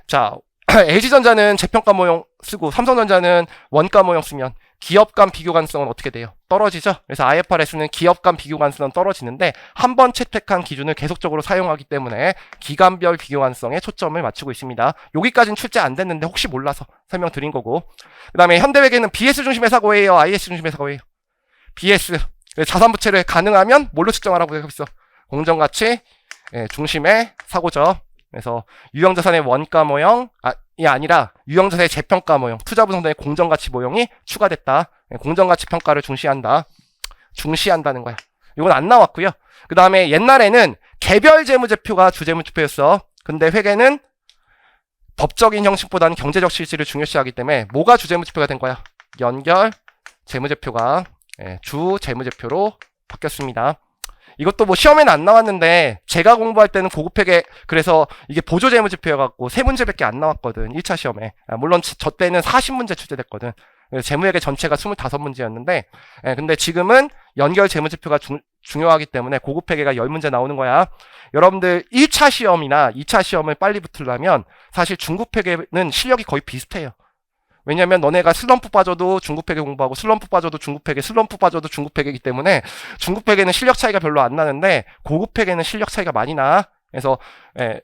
자, LG전자는 재평가 모형 쓰고 삼성전자는 원가 모형 쓰면 기업 간 비교 가능성은 어떻게 돼요? 떨어지죠? 그래서 IFRS는 기업 간 비교 가능성은 떨어지는데 한 번 채택한 기준을 계속적으로 사용하기 때문에 기간별 비교 가능성에 초점을 맞추고 있습니다. 여기까지는 출제 안 됐는데 혹시 몰라서 설명드린 거고, 그 다음에 현대회계는 BS 중심의 사고예요? IS 중심의 사고예요? BS. 자산부채를 가능하면 뭘로 측정하라고 하고 있어? 공정가치 중심의 사고죠. 그래서 유형자산의 원가 모형이 아니라 유형자산의 재평가 모형, 투자부동산의 공정가치 모형이 추가됐다. 공정가치 평가를 중시한다는 거야. 이건 안 나왔고요. 그 다음에 옛날에는 개별 재무제표가 주재무제표였어. 근데 회계는 법적인 형식보다는 경제적 실질을 중요시하기 때문에 뭐가 주재무제표가 된 거야? 연결 재무제표가 주재무제표로 바뀌었습니다. 이것도 뭐 시험에는 안 나왔는데 제가 공부할 때는 고급회계, 그래서 이게 보조재무제표여갖고 3문제밖에 안 나왔거든 1차 시험에. 물론 저 때는 40문제 출제됐거든. 재무회계 전체가 25문제였는데 근데 지금은 연결 재무제표가 중요하기 때문에 고급회계가 10문제 나오는 거야. 여러분들 1차 시험이나 2차 시험을 빨리 붙으려면 사실 중급회계는 실력이 거의 비슷해요. 왜냐면 너네가 슬럼프 빠져도 중급회계 공부하고 슬럼프 빠져도 중급회계, 슬럼프 빠져도 중급회계이기 때문에 중급회계는 실력 차이가 별로 안 나는데 고급회계는 실력 차이가 많이 나. 그래서 1,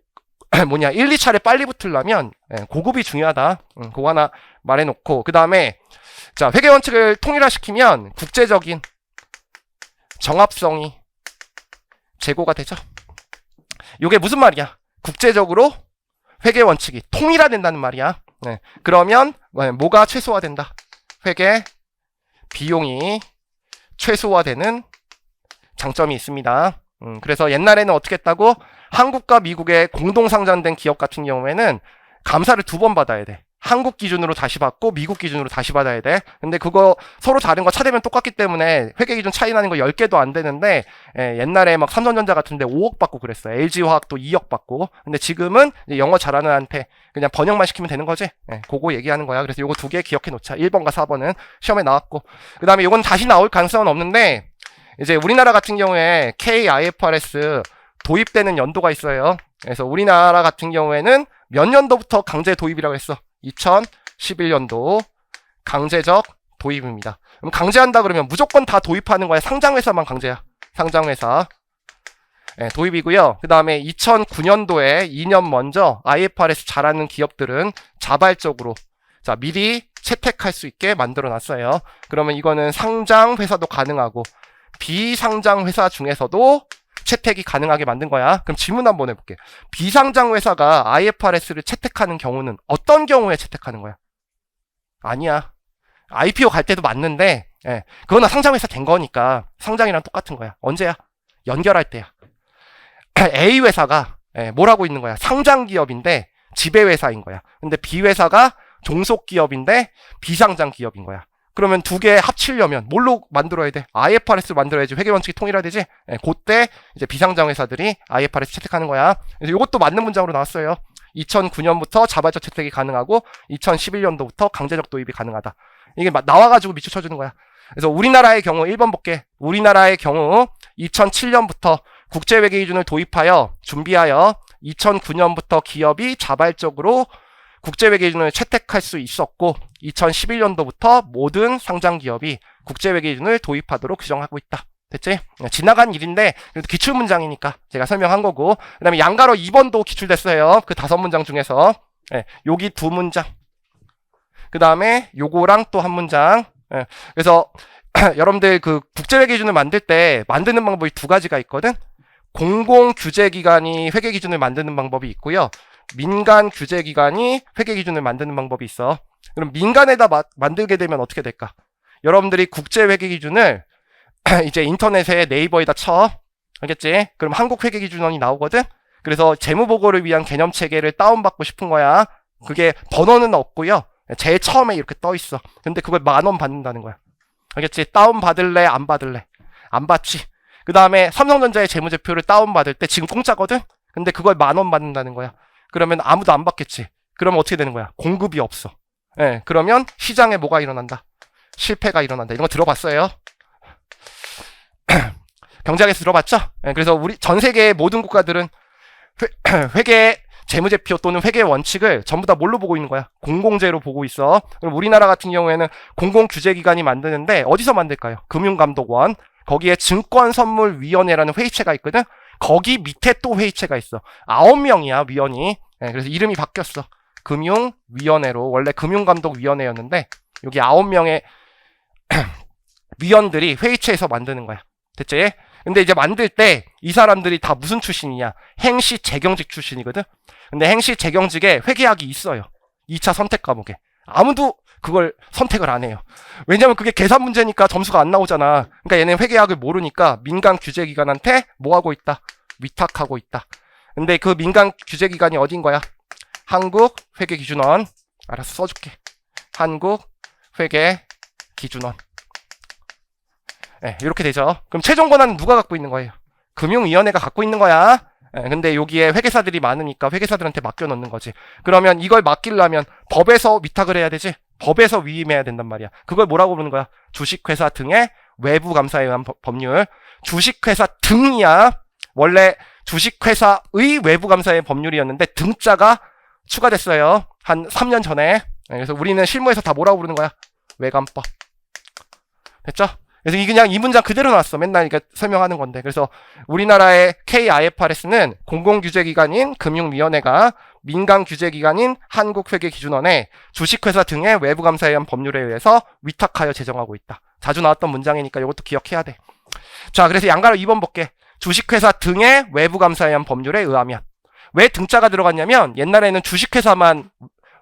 2차례 빨리 붙으려면 고급이 중요하다. 그거 하나 말해놓고, 그 다음에 자, 회계 원칙을 통일화시키면 국제적인 정합성이 제고가 되죠. 이게 무슨 말이야? 국제적으로 회계 원칙이 통일화된다는 말이야. 그러면 뭐가 최소화된다? 회계 비용이 최소화되는 장점이 있습니다. 그래서 옛날에는 어떻게 했다고? 한국과 미국의 공동 상장된 기업 같은 경우에는 감사를 2번 받아야 돼. 한국 기준으로 다시 받고 미국 기준으로 다시 받아야 돼. 근데 그거 서로 다른 거 차대면 똑같기 때문에 회계 기준 차이 나는 거 10개도 안 되는데 옛날에 막 삼성전자 같은데 5억 받고 그랬어요. LG화학도 2억 받고. 근데 지금은 이제 영어 잘하는 한테 그냥 번역만 시키면 되는 거지. 그거 얘기하는 거야. 그래서 요거 2개 기억해 놓자. 1번과 4번은 시험에 나왔고, 그 다음에 요건 다시 나올 가능성은 없는데, 이제 우리나라 같은 경우에 KIFRS 도입되는 연도가 있어요. 그래서 우리나라 같은 경우에는 몇 년도부터 강제 도입이라고 했어? 2011년도 강제적 도입입니다. 그럼 강제한다 그러면 무조건 다 도입하는 거야? 상장회사만 강제야? 상장회사 도입이고요. 그 다음에 2009년도에 2년 먼저 IFRS 잘하는 기업들은 자발적으로 미리 채택할 수 있게 만들어 놨어요. 그러면 이거는 상장회사도 가능하고 비상장회사 중에서도 채택이 가능하게 만든 거야. 그럼 질문 한번 해볼게. 비상장 회사가 IFRS를 채택하는 경우는 어떤 경우에 채택하는 거야? 아니야. IPO 갈 때도 맞는데, 그거는 상장회사 된 거니까 상장이랑 똑같은 거야. 언제야? 연결할 때야. A 회사가 뭐라고 있는 거야? 상장 기업인데 지배회사인 거야. 근데 B 회사가 종속 기업인데 비상장 기업인 거야. 그러면 2개 합치려면 뭘로 만들어야 돼? IFRS를 만들어야지 회계 원칙이 통일화되지? 그때 이제 비상장 회사들이 IFRS 채택하는 거야. 그래서 이것도 맞는 문장으로 나왔어요. 2009년부터 자발적 채택이 가능하고 2011년도부터 강제적 도입이 가능하다. 이게 나와가지고 밑줄 쳐주는 거야. 그래서 우리나라의 경우 1번 볼게. 우리나라의 경우 2007년부터 국제회계 기준을 도입하여 준비하여 2009년부터 기업이 자발적으로 국제회계 기준을 채택할 수 있었고 2011년도부터 모든 상장 기업이 국제회계 기준을 도입하도록 규정하고 있다. 됐지? 지나간 일인데 그래도 기출문장이니까 제가 설명한 거고, 그 다음에 양가로 2번도 기출됐어요. 그 5문장 중에서 여기 2문장, 그 다음에 요거랑 또 1문장. 그래서 여러분들 그 국제회계 기준을 만들 때 만드는 방법이 2가지가 있거든. 공공규제기관이 회계기준을 만드는 방법이 있고요. 민간 규제기관이 회계기준을 만드는 방법이 있어. 그럼 민간에다 만들게 되면 어떻게 될까? 여러분들이 국제회계기준을 이제 인터넷에 네이버에다 쳐. 알겠지? 그럼 한국회계기준원이 나오거든? 그래서 재무보고를 위한 개념체계를 다운받고 싶은 거야. 그게 번호는 없고요. 제일 처음에 이렇게 떠 있어. 근데 그걸 10,000원 받는다는 거야. 알겠지? 다운받을래? 안 받을래? 안 받지. 그 다음에 삼성전자의 재무제표를 다운받을 때 지금 공짜거든? 근데 그걸 10,000원 받는다는 거야. 그러면 아무도 안 받겠지. 그러면 어떻게 되는 거야? 공급이 없어. 그러면 시장에 뭐가 일어난다? 실패가 일어난다. 이런 거 들어봤어요? 경제학에서 들어봤죠? 그래서 우리 전 세계의 모든 국가들은 회계 재무제표 또는 회계 원칙을 전부 다 뭘로 보고 있는 거야? 공공재로 보고 있어. 그럼 우리나라 같은 경우에는 공공규제기관이 만드는데 어디서 만들까요? 금융감독원. 거기에 증권선물위원회라는 회의체가 있거든. 거기 밑에 또 회의체가 있어. 9명이야 위원이. 그래서 이름이 바뀌었어. 금융위원회로. 원래 금융감독위원회였는데 여기 9명의 위원들이 회의체에서 만드는 거야. 됐지? 근데 이제 만들 때 이 사람들이 다 무슨 출신이냐? 행시 재경직 출신이거든. 근데 행시 재경직에 회계학이 있어요. 2차 선택 과목에. 아무도 그걸 선택을 안 해요. 왜냐면 그게 계산 문제니까 점수가 안 나오잖아. 그러니까 얘는 회계학을 모르니까 민간 규제기관한테 뭐 하고 있다? 위탁하고 있다. 근데 그 민간 규제기관이 어딘 거야? 한국회계기준원. 알아서 써줄게. 한국회계기준원. 네, 이렇게 되죠. 그럼 최종 권한은 누가 갖고 있는 거예요? 금융위원회가 갖고 있는 거야. 네, 근데 여기에 회계사들이 많으니까 회계사들한테 맡겨놓는 거지. 그러면 이걸 맡기려면 법에서 위탁을 해야 되지. 법에서 위임해야 된단 말이야. 그걸 뭐라고 부르는 거야? 주식회사 등의 외부 감사에 의한 법률. 주식회사 등이야. 원래 주식회사의 외부 감사의 법률이었는데 등자가 추가됐어요. 한 3년 전에. 네, 그래서 우리는 실무에서 다 뭐라고 부르는 거야? 외감법. 됐죠? 그래서 그냥 이 문장 그대로 나왔어. 맨날 이렇게 설명하는 건데. 그래서 우리나라의 KIFRS는 공공규제기관인 금융위원회가 민간규제기관인 한국회계기준원에 주식회사 등의 외부감사에 의한 법률에 의해서 위탁하여 제정하고 있다. 자주 나왔던 문장이니까 이것도 기억해야 돼. 자, 그래서 양가로 2번 볼게. 주식회사 등의 외부감사에 의한 법률에 의하면. 왜 등자가 들어갔냐면 옛날에는 주식회사만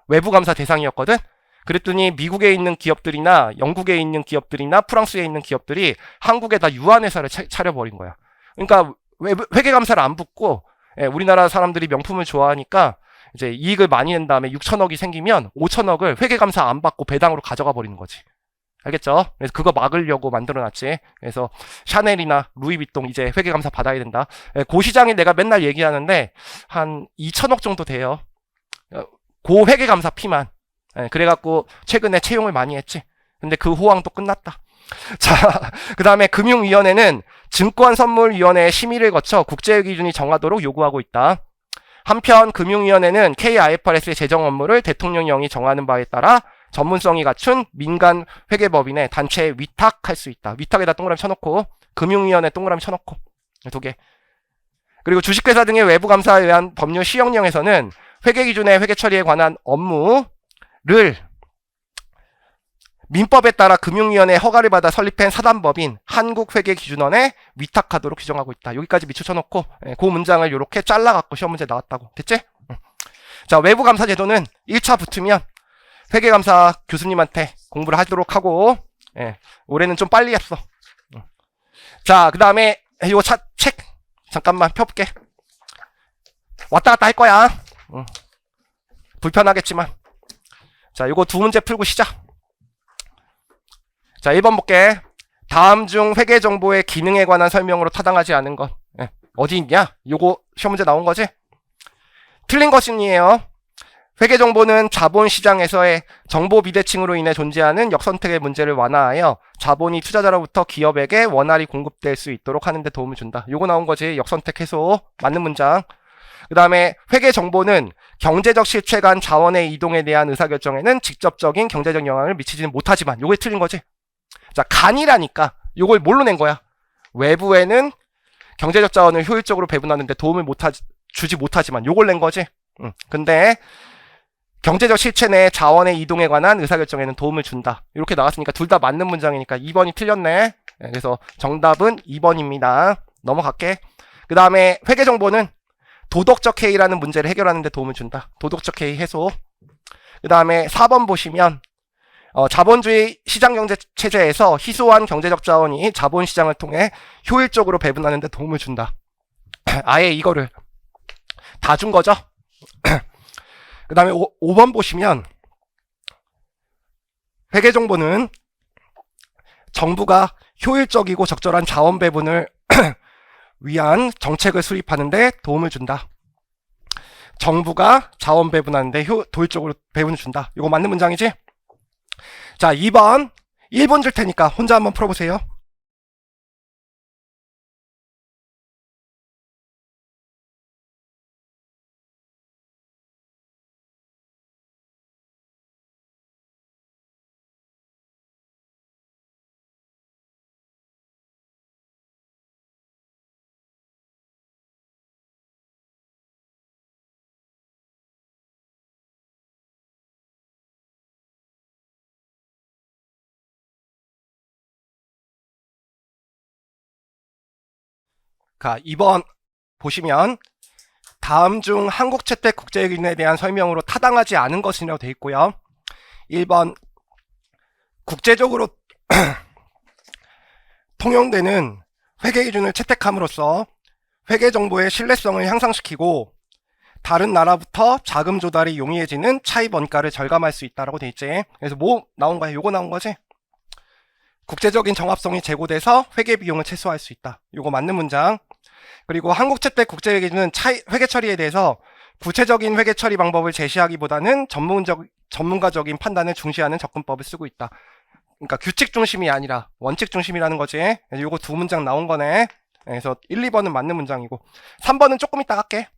외부감사 대상이었거든. 그랬더니 미국에 있는 기업들이나 영국에 있는 기업들이나 프랑스에 있는 기업들이 한국에다 유한회사를 차려버린 거야. 그러니까 회계감사를 안 붙고 우리나라 사람들이 명품을 좋아하니까 이제 이익을 많이 낸 다음에 6천억이 생기면 5천억을 회계감사 안 받고 배당으로 가져가 버리는 거지. 알겠죠? 그래서 그거 막으려고 만들어놨지. 그래서 샤넬이나 루이비통 이제 회계감사 받아야 된다. 그 시장이 내가 맨날 얘기하는데 한 2천억 정도 돼요. 그 회계감사 피만. 그래갖고 최근에 채용을 많이 했지. 근데 그 호황도 끝났다. 자, 그 다음에 금융위원회는 증권선물위원회의 심의를 거쳐 국제기준이 정하도록 요구하고 있다. 한편 금융위원회는 KIFRS의 재정 업무를 대통령령이 정하는 바에 따라 전문성이 갖춘 민간 회계법인의 단체에 위탁할 수 있다. 위탁에다 동그라미 쳐놓고 금융위원회 동그라미 쳐놓고 2개. 그리고 주식회사 등의 외부감사에 의한 법률 시행령에서는 회계기준의 회계처리에 관한 업무를 민법에 따라 금융위원회 허가를 받아 설립한 사단법인 한국회계기준원에 위탁하도록 규정하고 있다. 여기까지 밑쳐놓고 그 문장을 이렇게 잘라갖고 시험 문제 나왔다고. 됐지? 자, 외부감사 제도는 1차 붙으면 회계감사 교수님한테 공부를 하도록 하고 올해는 좀 빨리 했어. 자, 그 다음에 이거 책 잠깐만 펴볼게. 왔다 갔다 할 거야. 불편하겠지만. 자, 이거 두 문제 풀고 시작. 자, 1번 볼게. 다음 중 회계정보의 기능에 관한 설명으로 타당하지 않은 것. 어디 있냐? 요거 시험 문제 나온 거지? 틀린 것이에요. 회계정보는 자본시장에서의 정보 비대칭으로 인해 존재하는 역선택의 문제를 완화하여 자본이 투자자로부터 기업에게 원활히 공급될 수 있도록 하는 데 도움을 준다. 요거 나온 거지. 역선택 해소. 맞는 문장. 그 다음에 회계정보는 경제적 실체 간 자원의 이동에 대한 의사결정에는 직접적인 경제적 영향을 미치지는 못하지만 요게 틀린 거지. 자, 간이라니까 요걸 뭘로 낸 거야? 외부에는 경제적 자원을 효율적으로 배분하는데 도움을 주지 못하지만 요걸 낸 거지. 근데 경제적 실체 내 자원의 이동에 관한 의사결정에는 도움을 준다. 이렇게 나왔으니까 둘 다 맞는 문장이니까 2번이 틀렸네. 그래서 정답은 2번입니다. 넘어갈게. 그 다음에 회계정보는 도덕적 해이라는 문제를 해결하는 데 도움을 준다. 도덕적 해이 해소. 그 다음에 4번 보시면 자본주의 시장경제 체제에서 희소한 경제적 자원이 자본시장을 통해 효율적으로 배분하는 데 도움을 준다. 아예 이거를 다 준 거죠. 그 다음에 5번 보시면 회계정보는 정부가 효율적이고 적절한 자원 배분을 위한 정책을 수립하는 데 도움을 준다. 정부가 자원 배분하는데 효율적으로 배분을 준다. 이거 맞는 문장이지? 자, 2번 1번 줄 테니까 혼자 한번 풀어보세요. 2번 보시면 다음 중 한국 채택 국제기준에 대한 설명으로 타당하지 않은 것이라고 되어 있고요. 1번 국제적으로 통용되는 회계기준을 채택함으로써 회계정보의 신뢰성을 향상시키고 다른 나라부터 자금 조달이 용이해지는 차입 원가를 절감할 수 있다라고 돼 있지. 그래서 뭐 나온 거야? 요거 나온 거지? 국제적인 정합성이 제고돼서 회계 비용을 최소화할 수 있다. 요거 맞는 문장. 그리고 한국 채택 국제회계기준은 회계 처리에 대해서 구체적인 회계 처리 방법을 제시하기보다는 전문가적인 판단을 중시하는 접근법을 쓰고 있다. 그러니까 규칙 중심이 아니라 원칙 중심이라는 거지. 요거 두 문장 나온 거네. 그래서 1, 2번은 맞는 문장이고 3번은 조금 이따 할게.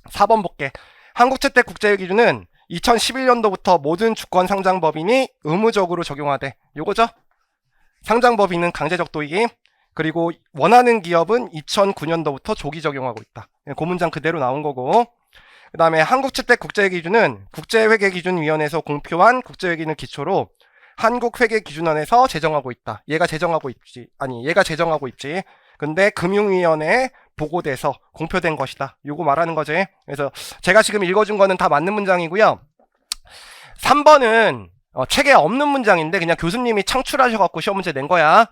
4번 볼게. 한국 채택 국제회계기준은 2011년도부터 모든 주권 상장법인이 의무적으로 적용하되 요거죠. 상장법인은 강제적 도입, 그리고 원하는 기업은 2009년도부터 조기 적용하고 있다. 그 문장 그대로 나온 거고, 그 다음에 한국채택 국제회계기준은 국제회계기준위원회에서 공표한 국제회계기준을 기초로 한국회계기준원에서 제정하고 있다. 얘가 제정하고 있지. 근데 금융위원회에 보고돼서 공표된 것이다. 요거 말하는 거지. 그래서 제가 지금 읽어준 거는 다 맞는 문장이고요. 3번은 책에 없는 문장인데 그냥 교수님이 창출하셔갖고 시험 문제 낸 거야.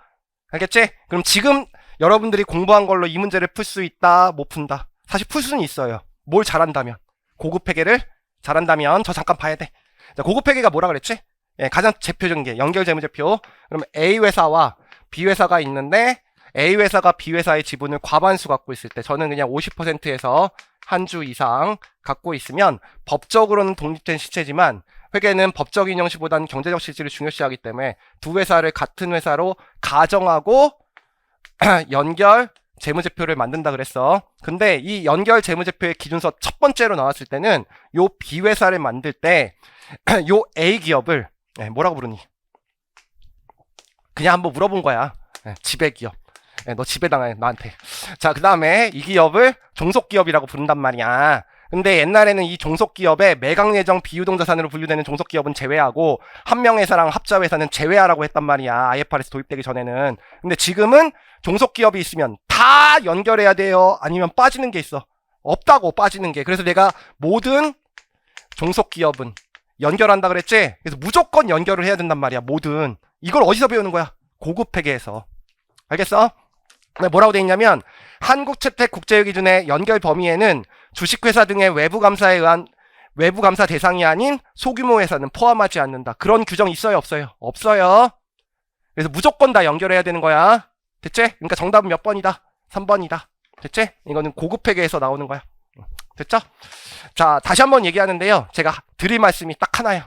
알겠지? 그럼 지금 여러분들이 공부한 걸로 이 문제를 풀 수 있다, 못 푼다. 사실 풀 수는 있어요. 뭘 잘한다면. 고급 회계를 잘한다면 저 잠깐 봐야 돼. 자, 고급 회계가 뭐라 그랬지? 예, 가장 대표적인 게 연결 재무제표. 그럼 A 회사와 B 회사가 있는데 A 회사가 B 회사의 지분을 과반수 갖고 있을 때 저는 그냥 50%에서 한 주 이상 갖고 있으면 법적으로는 독립된 시체지만 회계는 법적 인형시보다는 경제적 실질을 중요시하기 때문에 두 회사를 같은 회사로 가정하고 연결 재무제표를 만든다 그랬어. 근데 이 연결 재무제표의 기준서 첫 번째로 나왔을 때는 요 B 회사를 만들 때 요 A 기업을 뭐라고 부르니? 그냥 한번 물어본 거야. 지배기업. 너 지배당해 나한테. 자, 그 다음에 이 기업을 종속기업이라고 부른단 말이야. 근데 옛날에는 이 종속기업에 매각예정 비유동자산으로 분류되는 종속기업은 제외하고 한명회사랑 합자회사는 제외하라고 했단 말이야. IFRS 도입되기 전에는. 근데 지금은 종속기업이 있으면 다 연결해야 돼요? 아니면 빠지는 게 있어? 없다고, 빠지는 게. 그래서 내가 모든 종속기업은 연결한다 그랬지? 그래서 무조건 연결을 해야 된단 말이야. 모든. 이걸 어디서 배우는 거야? 고급 회계에서. 알겠어? 뭐라고 돼 있냐면 한국채택 국제회계기준의 연결 범위에는 주식회사 등의 외부 감사에 의한 외부 감사 대상이 아닌 소규모 회사는 포함하지 않는다. 그런 규정이 있어요, 없어요? 없어요. 그래서 무조건 다 연결해야 되는 거야. 됐지? 그러니까 정답은 몇 번이다? 3번이다. 됐지? 이거는 고급 회계에서 나오는 거야. 됐죠? 자, 다시 한번 얘기하는데요. 제가 드릴 말씀이 딱 하나예요.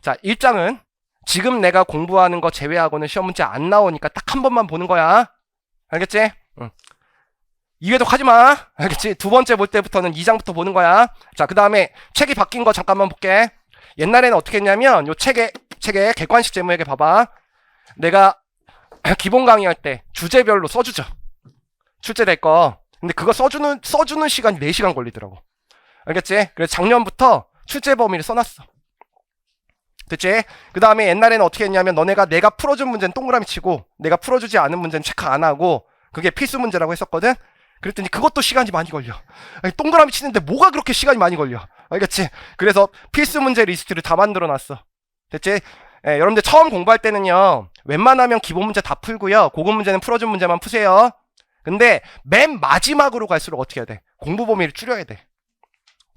자, 1장은 지금 내가 공부하는 거 제외하고는 시험 문제 안 나오니까 딱 한 번만 보는 거야. 알겠지? 이해독 하지 마. 알겠지? 두 번째 볼 때부터는 2장부터 보는 거야. 자, 그 다음에 책이 바뀐 거 잠깐만 볼게. 옛날에는 어떻게 했냐면, 요 책에 객관식 재무회계 봐봐. 내가 기본 강의할 때 주제별로 써주죠. 출제될 거. 근데 그거 써주는 시간이 4시간 걸리더라고. 알겠지? 그래서 작년부터 출제 범위를 써놨어. 됐지? 그 다음에 옛날에는 어떻게 했냐면 내가 풀어준 문제는 동그라미 치고 내가 풀어주지 않은 문제는 체크 안 하고 그게 필수 문제라고 했었거든? 그랬더니 그것도 시간이 많이 걸려. 아니, 동그라미 치는데 뭐가 그렇게 시간이 많이 걸려. 알겠지? 그래서 필수 문제 리스트를 다 만들어 놨어. 됐지? 여러분들 처음 공부할 때는요, 웬만하면 기본 문제 다 풀고요, 고급 문제는 풀어준 문제만 푸세요. 근데 맨 마지막으로 갈수록 어떻게 해야 돼? 공부 범위를 줄여야 돼.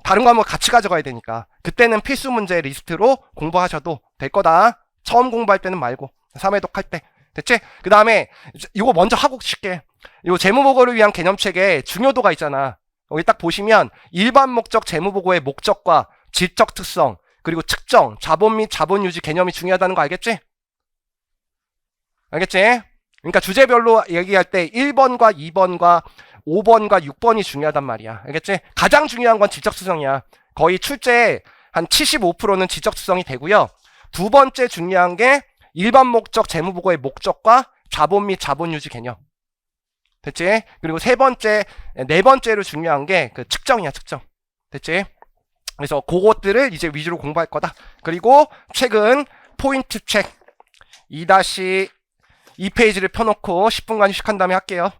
다른 과목 같이 가져가야 되니까. 그때는 필수 문제 리스트로 공부하셔도 될 거다. 처음 공부할 때는 말고 3회독 할 때. 됐지? 그 다음에 이거 먼저 하고 쉴게. 이 재무보고를 위한 개념책에 중요도가 있잖아. 여기 딱 보시면 일반 목적 재무보고의 목적과 질적 특성, 그리고 측정, 자본 및 자본 유지 개념이 중요하다는 거 알겠지? 알겠지? 그러니까 주제별로 얘기할 때 1번과 2번과 5번과 6번이 중요하단 말이야. 알겠지? 가장 중요한 건 질적수성이야. 거의 출제의 한 75%는 질적수성이 되고요. 두 번째 중요한 게 일반 목적 재무보고의 목적과 자본 및 자본 유지 개념. 됐지? 그리고 네 번째로 중요한 게 그 측정이야, 측정. 됐지? 그래서 그것들을 이제 위주로 공부할 거다. 그리고 책은 포인트 책 2-2페이지를 펴놓고 10분간 휴식한 다음에 할게요.